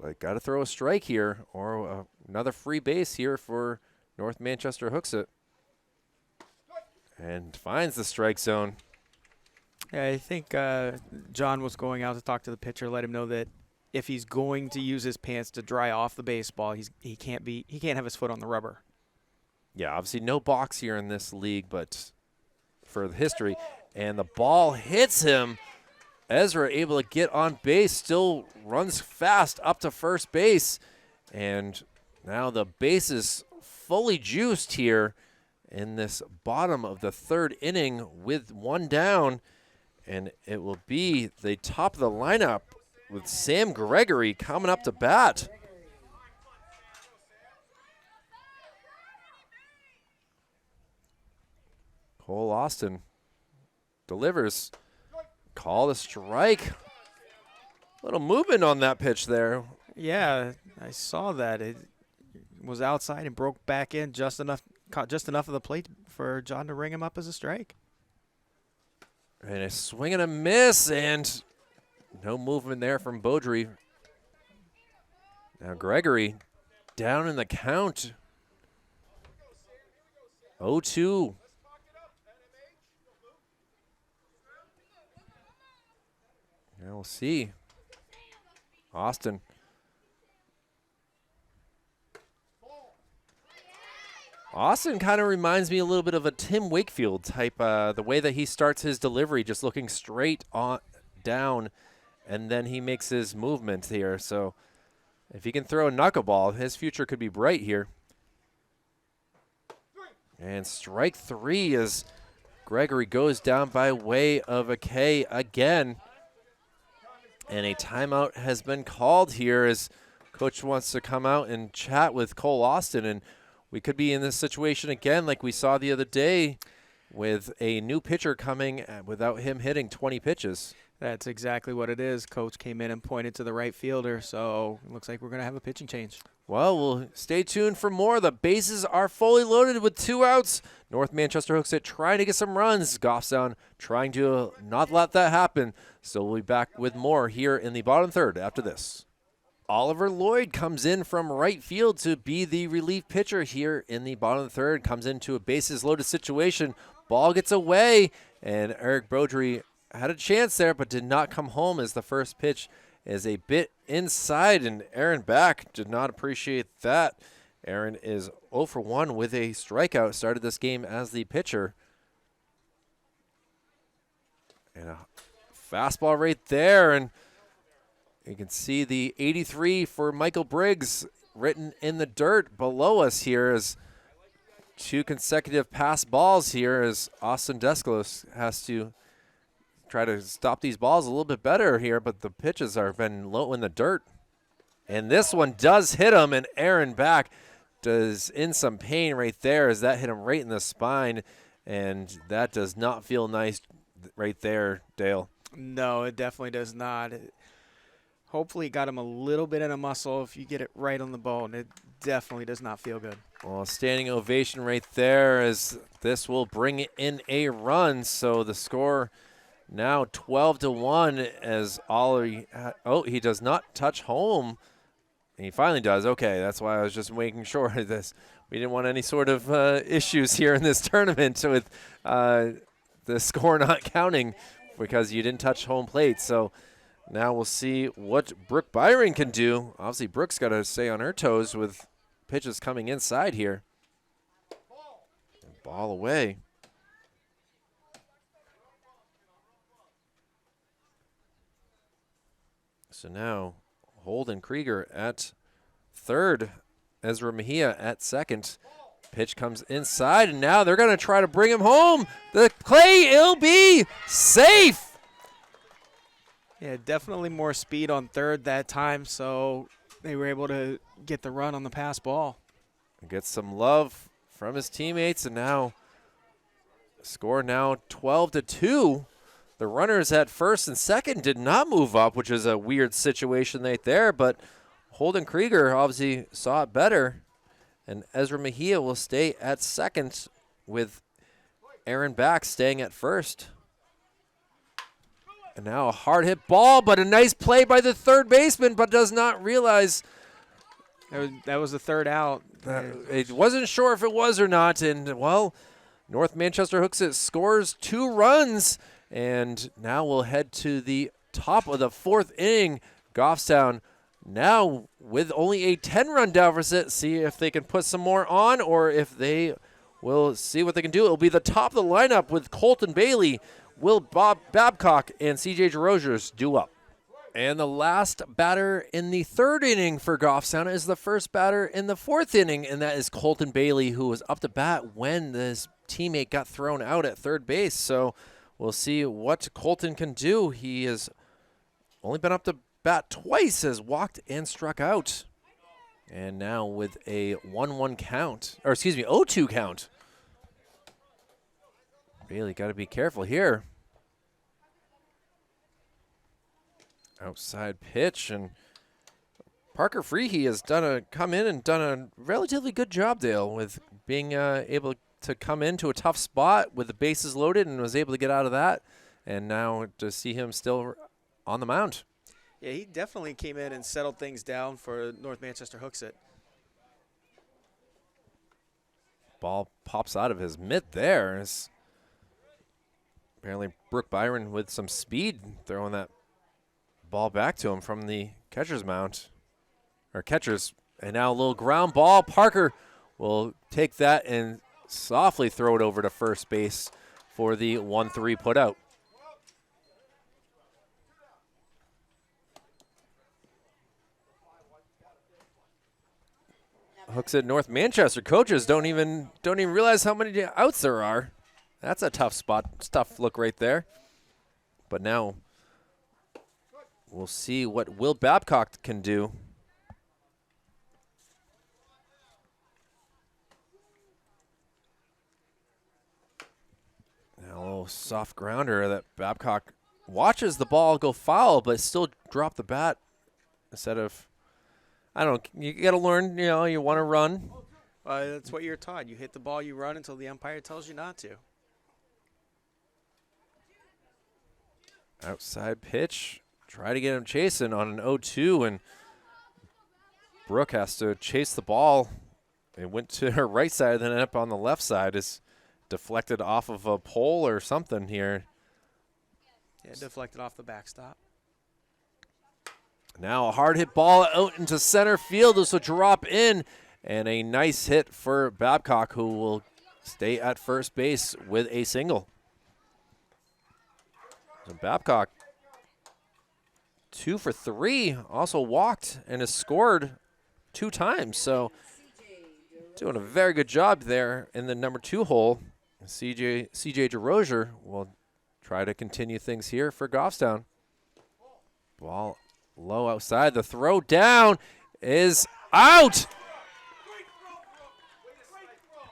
But got to throw a strike here, or another free base here for North Manchester-Hooksett. And finds the strike zone. Yeah, I think John was going out to talk to the pitcher, let him know that if he's going to use his pants to dry off the baseball, he can't have his foot on the rubber. Yeah, obviously no box here in this league, but for the history. And the ball hits him. Ezra able to get on base, still runs fast up to first base. And now the base is fully juiced here in this bottom of the third inning with 1 down. And it will be the top of the lineup with Sam Gregory coming up to bat. Cole Austin delivers. Call the strike. A little movement on that pitch there. Yeah, I saw that. It was outside and broke back in caught just enough of the plate for John to ring him up as a strike. And a swing and a miss, and no movement there from Beaudry. Now Gregory down in the count. 0-2. Now we'll see. Austin. Austin kind of reminds me a little bit of a Tim Wakefield type, the way that he starts his delivery, just looking straight on down, and then he makes his movement here. So if he can throw a knuckleball, his future could be bright here. And strike 3 as Gregory goes down by way of a K again. And a timeout has been called here as coach wants to come out and chat with Cole Austin. And we could be in this situation again like we saw the other day with a new pitcher coming without him hitting 20 pitches. That's exactly what it is. Coach came in and pointed to the right fielder, so it looks like we're going to have a pitching change. Well, we'll stay tuned for more. The bases are fully loaded with 2 outs. North Manchester-Hooksett trying to get some runs. Goffstown trying to not let that happen. So we'll be back with more here in the bottom third after this. Oliver Lloyd comes in from right field to be the relief pitcher here in the bottom third. Comes into a bases loaded situation. Ball gets away, and Eric Beaudry had a chance there but did not come home as the first pitch is a bit inside, and Aaron Back did not appreciate that. Aaron is 0 for 1 with a strikeout. Started this game as the pitcher. And a fastball right there, and you can see the 83 for Michael Briggs written in the dirt below us here as 2 consecutive pass balls here as Austin Desclos has to try to stop these balls a little bit better here, but the pitches are been low in the dirt. And this one does hit him, and Aaron Back is in some pain right there as that hit him right in the spine, and that does not feel nice right there, Dale. No, it definitely does not. Hopefully it got him a little bit in a muscle. If you get it right on the bone, it definitely does not feel good. Well, standing ovation right there as this will bring in a run. So the score now 12-1 as Ollie, he does not touch home. And he finally does. Okay, that's why I was just making sure of this. We didn't want any sort of issues here in this tournament with the score not counting because you didn't touch home plate. So now we'll see what Brooke Byron can do. Obviously, Brooke's got to stay on her toes with pitches coming inside here. Ball away. So now Holden Krieger at third, Ezra Mejia at second. Pitch comes inside, and now they're going to try to bring him home. The play, it'll be safe. Yeah, definitely more speed on third that time, so they were able to get the run on the pass ball. Gets some love from his teammates, and now score now 12-2. The runners at first and second did not move up, which is a weird situation right there, but Holden Krieger obviously saw it better, and Ezra Mejia will stay at second with Aaron Back staying at first. And now a hard hit ball, but a nice play by the third baseman, but does not realize that was the third out. It wasn't sure if it was or not, and well, North Manchester-Hooksett scores 2 runs, and now we'll head to the top of the 4th inning. Goffstown now with only a 10-run deficit, see if they can put some more on or if they will see what they can do. It'll be the top of the lineup with Colton Bailey, Will Babcock, and C.J. DeRosiers due up. And the last batter in the 3rd inning for Goffstown is the first batter in the 4th inning, and that is Colton Bailey, who was up to bat when his teammate got thrown out at third base. So we'll see what Colton can do. He has only been up to bat twice, has walked and struck out. And now with a 1-1 count, or excuse me, 0-2 count. Bailey got to be careful here. Outside pitch, and Parker Freehey has come in and done a relatively good job, Dale, with being able to come into a tough spot with the bases loaded and was able to get out of that. And now to see him still on the mound. Yeah, he definitely came in and settled things down for North Manchester-Hooksett. Ball pops out of his mitt there. It's apparently Brooke Byron with some speed throwing that ball back to him from the catcher's mound, or catcher's, and now a little ground ball. Parker will take that and softly throw it over to first base for the 1-3 put out. Hooksett North Manchester coaches don't even realize how many outs there are. That's a tough look right there. But now we'll see what Will Babcock can do. Now a little soft grounder that Babcock watches the ball go foul, but still drop the bat instead of, I don't know, you got to learn, you want to run. That's what you're taught. You hit the ball, you run until the umpire tells you not to. Outside pitch. Try to get him chasing on an 0-2, and Brooke has to chase the ball. It went to her right side, then ended up on the left side. Is deflected off of a pole or something here. Yeah, deflected off the backstop. Now a hard hit ball out into center field. This will drop in, and a nice hit for Babcock, who will stay at first base with a single. So Babcock 2 for 3, also walked and has scored 2 times. So doing a very good job there in the number 2 hole. C.J. DeRosier will try to continue things here for Goffstown. Ball low outside. The throw down is out.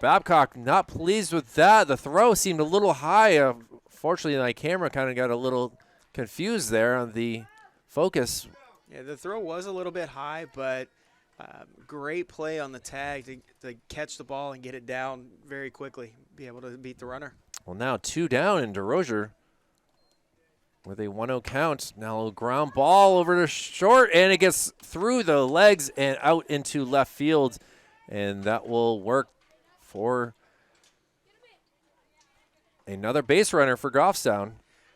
Babcock not pleased with that. The throw seemed a little high. Fortunately, my camera kind of got a little confused there on the focus. Yeah, the throw was a little bit high, but great play on the tag to catch the ball and get it down very quickly, be able to beat the runner. Well, now 2 down in DeRozier with a 1-0 count. Now a ground ball over to short, and it gets through the legs and out into left field, and that will work for another base runner for Goffstown.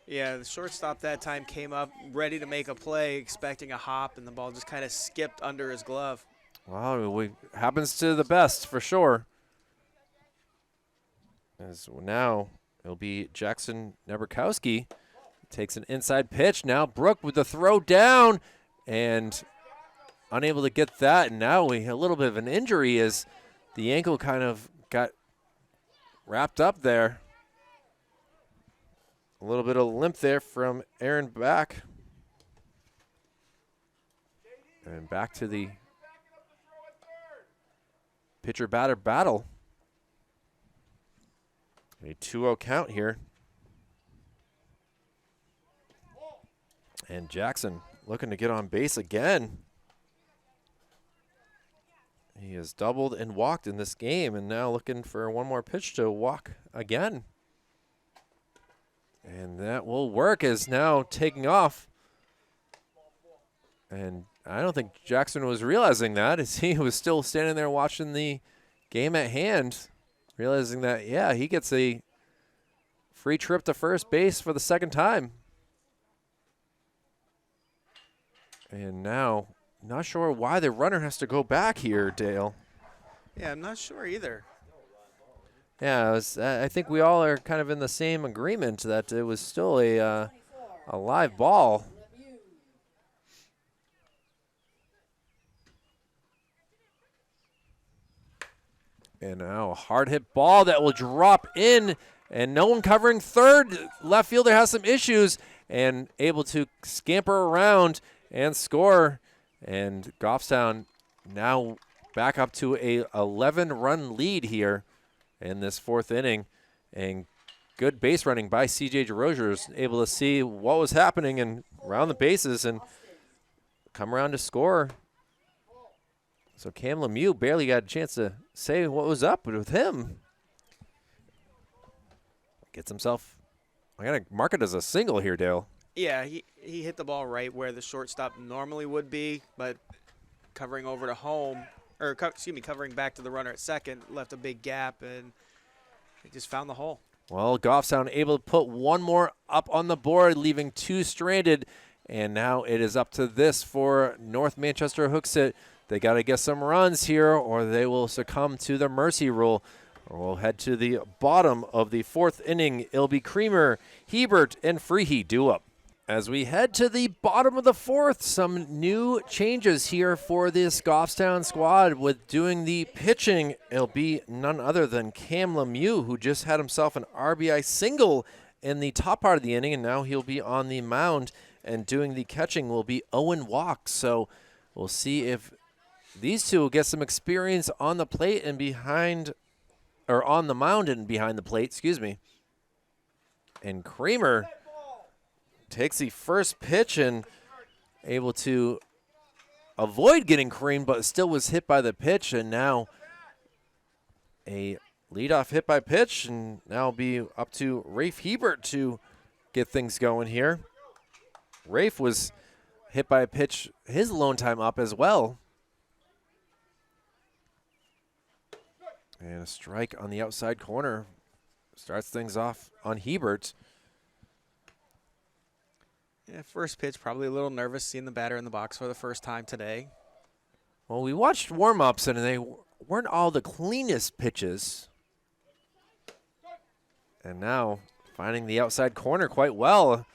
Yeah, the shortstop that time came up ready to make a play, expecting a hop, and the ball just kind of skipped under his glove. Wow, happens to the best for sure. As now it'll be Jackson Neberkowski. Takes an inside pitch. Now Brook with the throw down and unable to get that. And now a little bit of an injury as the ankle kind of got wrapped up there. A little bit of limp there from Aaron Back. And back to the pitcher-batter battle. A 2-0 count here. And Jackson looking to get on base again. He has doubled and walked in this game, and now looking for one more pitch to walk again. And that will work, as now taking off. And I don't think Jackson was realizing that, as he was still standing there watching the game at hand, realizing that, yeah, he gets a free trip to first base for the second time. And now, not sure why the runner has to go back here, Dale. Yeah, I'm not sure either. Yeah, I think we all are kind of in the same agreement that it was still a live ball. And now a hard hit ball that will drop in, and no one covering third. Left fielder has some issues and able to scamper around and score. And Goffstown now back up to a 11-run lead here in this fourth inning. And good base running by C.J. DeRozier is able to see what was happening and round the bases and come around to score. So Cam Lemieux barely got a chance to say what was up with him. Gets himself, I got to mark it as a single here, Dale. Yeah, he hit the ball right where the shortstop normally would be, but covering over to home, or covering back to the runner at second, left a big gap, and he just found the hole. Well, Goffstown able to put one more up on the board, leaving 2 stranded, and now it is up to this for North Manchester-Hooksett. They got to get some runs here, or they will succumb to the mercy rule. We'll head to the bottom of the fourth inning. It'll be Creamer, Hebert, and Freehe due up. As we head to the bottom of the fourth, some new changes here for this Goffstown squad with doing the pitching. It'll be none other than Cam Lemieux, who just had himself an RBI single in the top part of the inning, and now he'll be on the mound, and doing the catching will be Owen Walk. So we'll see if these two will get some experience on the plate and behind, or on the mound and behind the plate, excuse me. And Creamer takes the first pitch and able to avoid getting creamed, but still was hit by the pitch. And now a leadoff hit by pitch, and now be up to Rafe Hebert to get things going here. Rafe was hit by a pitch, his lone time up as well. And a strike on the outside corner starts things off on Hebert. Yeah, first pitch, probably a little nervous seeing the batter in the box for the first time today. Well, we watched warm-ups, and they weren't all the cleanest pitches. And now finding the outside corner quite well.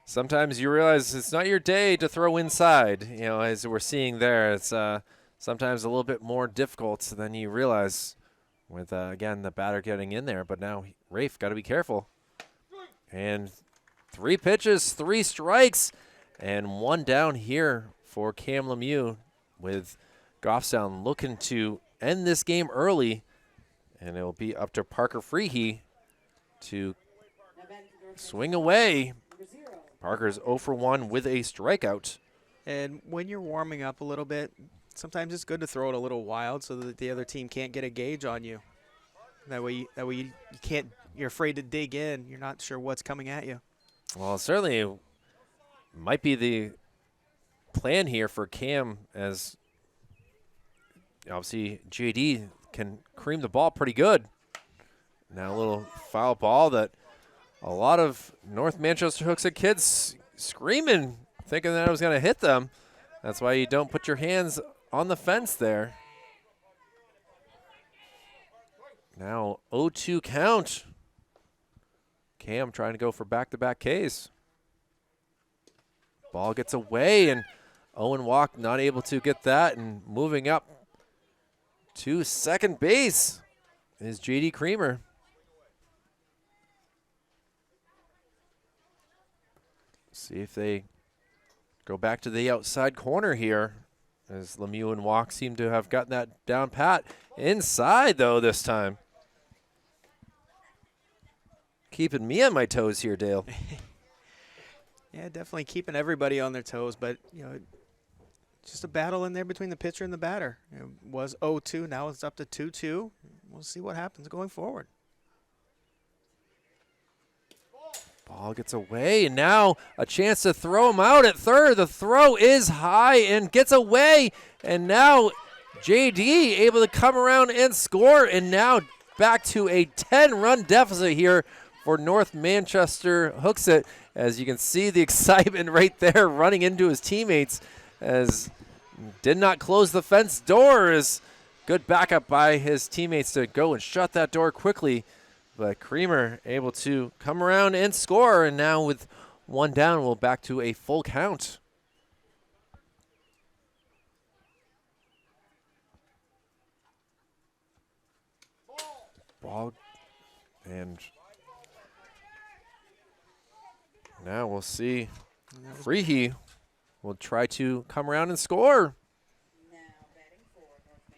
Sometimes you realize it's not your day to throw inside. You know, as we're seeing there, it's sometimes a little bit more difficult than you realize with, again, the batter getting in there. But now Rafe got to be careful. And 3 pitches, 3 strikes, and 1 down here for Cam Lemieux, with Goffstown looking to end this game early And it will be up to Parker Freehee to swing away. Parker's 0 for 1 with a strikeout. And when you're warming up a little bit, sometimes it's good to throw it a little wild so that the other team can't get a gauge on you. That way you can't. You're afraid to dig in. You're not sure what's coming at you. Well, certainly might be the plan here for Cam, as obviously JD can cream the ball pretty good. Now a little foul ball that a lot of North Manchester-Hooksett kids screaming, thinking that it was going to hit them. That's why you don't put your hands on the fence there. Now 0-2 count. Cam trying to go for back-to-back Ks. Ball gets away, and Owen Walk not able to get that, and moving up to second base is JD Creamer. See if they go back to the outside corner here, as Lemieux and Walk seem to have gotten that down pat. Inside, though, this time. Keeping me on my toes here, Dale. Yeah, definitely keeping everybody on their toes, but just a battle in there between the pitcher and the batter. It was 0-2, now it's up to 2-2. We'll see what happens going forward. Ball gets away, and now a chance to throw him out at third. The throw is high and gets away, and now JD able to come around and score, and now back to a 10-run deficit here for North Manchester-Hooksett. As you can see the excitement right there, running into his teammates, as did not close the fence door. Is good backup by his teammates to go and shut that door quickly. But Creamer able to come around and score, and now with one down, we'll back to a full count. Ball, and now we'll see. Freehee will try to come around and score.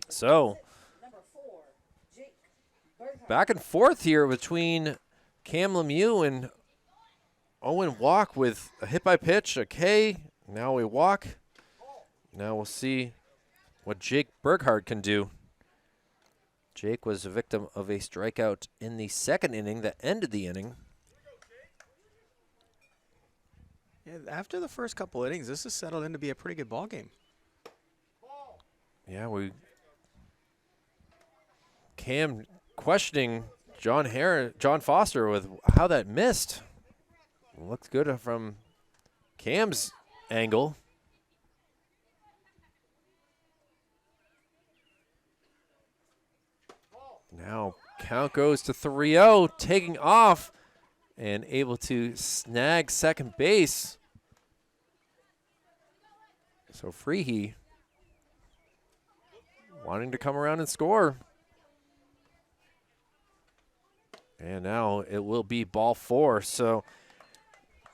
So back and forth here between Cam Lemieux and Owen Walk, with a hit by pitch, a K, now a walk. Now we'll see what Jake Burghardt can do. Jake was a victim of a strikeout in the second inning that ended the inning. Yeah, after the first couple innings, this has settled in to be a pretty good ball game. Yeah, Cam questioning John Foster with how that missed. Looks good from Cam's angle. Now count goes to 3-0, taking off and able to snag second base. So Freehee wanting to come around and score. And now it will be ball 4. So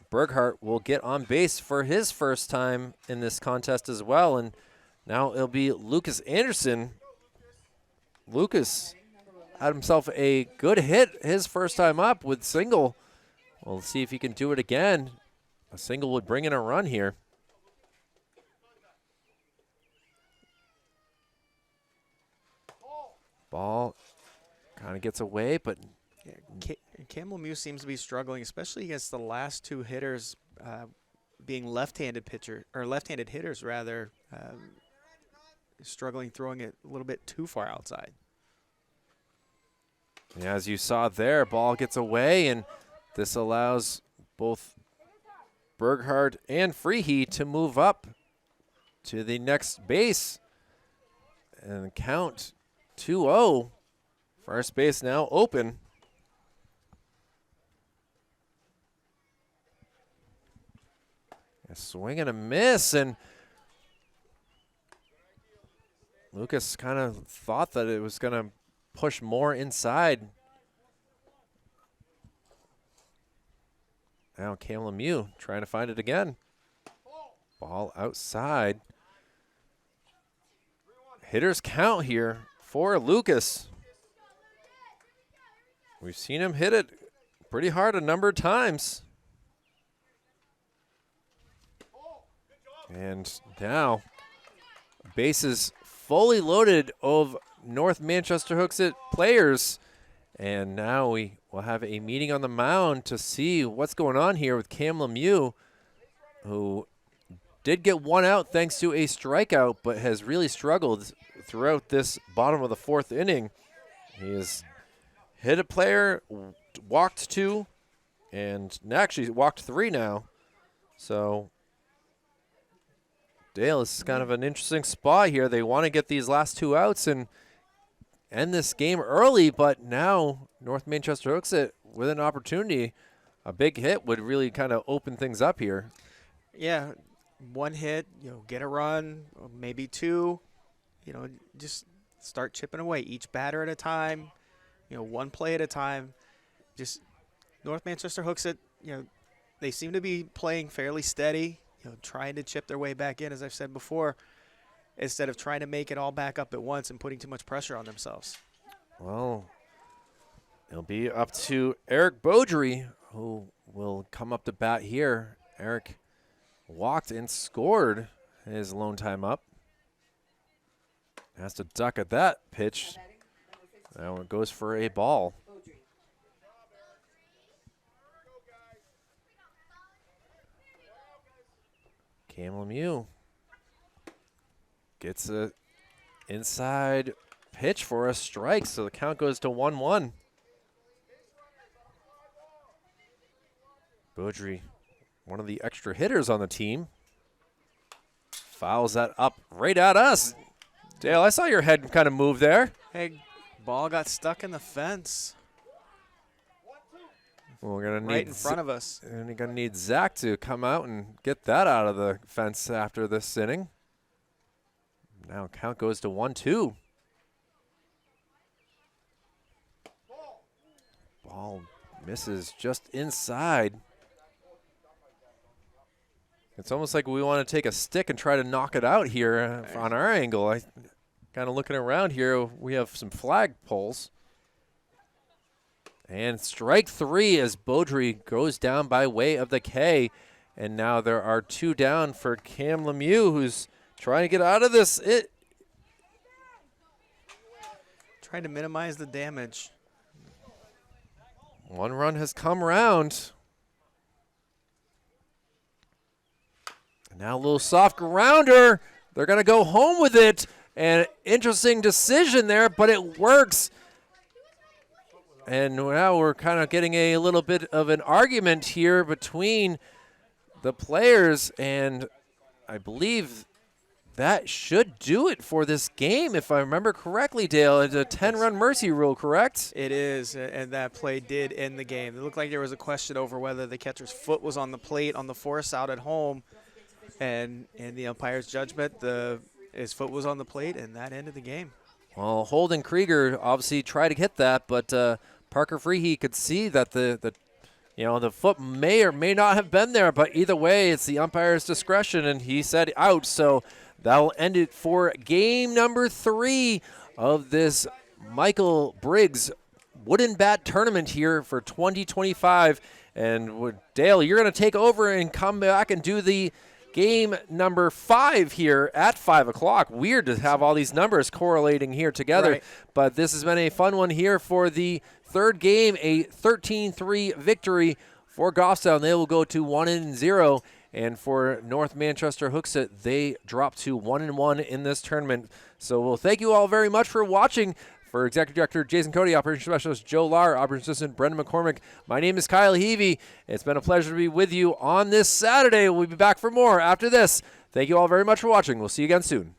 Burghardt will get on base for his first time in this contest as well. And now it'll be Lucas Anderson. Lucas had himself a good hit his first time up with single. We'll see if he can do it again. A single would bring in a run here. Ball kind of gets away, but Yeah, Cam Lemieux seems to be struggling, especially against the last two hitters, being left-handed hitters rather, struggling throwing it a little bit too far outside. yeah, as you saw there, ball gets away, and this allows both Burghardt and Freehee to move up to the next base and count 2-0. First base now open. A swing and a miss, and Lucas kind of thought that it was going to push more inside. Now Cam Lemieux trying to find it again. Ball outside. Hitters count here for Lucas. We've seen him hit it pretty hard a number of times. And now, bases fully loaded of North Manchester-Hooksett players. And now we will have a meeting on the mound to see what's going on here with Cam Lemieux, who did get one out thanks to a strikeout, but has really struggled throughout this bottom of the 4th inning. He has hit a player, walked 2, and actually walked 3 now. So Dale, this is kind of an interesting spot here. They want to get these last 2 outs and end this game early, but now North Manchester-Hooksett with an opportunity. A big hit would really kind of open things up here. Yeah, 1 hit, get a run, or maybe 2, just start chipping away each batter at a time, 1 play at a time. Just North Manchester-Hooksett, they seem to be playing fairly steady, trying to chip their way back in, as I've said before, instead of trying to make it all back up at once and putting too much pressure on themselves. Well, it'll be up to Eric Beaudry, who will come up to bat here. Eric walked and scored his lone time up. Has to duck at that pitch. Now it goes for a ball. Cam Lemieux gets a inside pitch for a strike, so the count goes to 1-1. Beaudry, one of the extra hitters on the team, fouls that up right at us. Dale, I saw your head kind of move there. Hey, ball got stuck in the fence. Well, we're gonna need right in front of us. And you're gonna need Zach to come out and get that out of the fence after this inning. Now count goes to 1-2. Ball misses just inside. It's almost like we want to take a stick and try to knock it out here on our angle. I kind of looking around here, we have some flag poles. And strike 3 as Beaudry goes down by way of the K. And now there are 2 down for Cam Lemieux, who's trying to get out of this. Trying to minimize the damage. 1 run has come around. And now a little soft grounder. They're going to go home with it. And interesting decision there, but it works. And now we're kind of getting a little bit of an argument here between the players, and I believe that should do it for this game, if I remember correctly, Dale. It's a 10-run mercy rule, correct? It is, and that play did end the game. It looked like there was a question over whether the catcher's foot was on the plate on the force out at home, and in the umpire's judgment, his foot was on the plate, and that ended the game. Well, Holden Krieger obviously tried to hit that, but Parker Freehee could see that the foot may or may not have been there, but either way, it's the umpire's discretion, and he said out. So that'll end it for game number 3 of this Michael Briggs Wooden Bat Tournament here for 2025. And Dale, you're going to take over and come back and do the game number 5 here at 5 o'clock. Weird to have all these numbers correlating here together, right. But this has been a fun one here for the 3rd game, a 13-3 victory for Goffstown. They will go to 1-0, and for North Manchester-Hooksett, they drop to 1-1 in this tournament. So we'll thank you all very much for watching. For Executive Director Jason Cody, Operations Specialist Joe Lar, Operations Assistant Brendan McCormick, my name is Kyle Heavey. It's been a pleasure to be with you on this Saturday. We'll be back for more after this. Thank you all very much for watching. We'll see you again soon.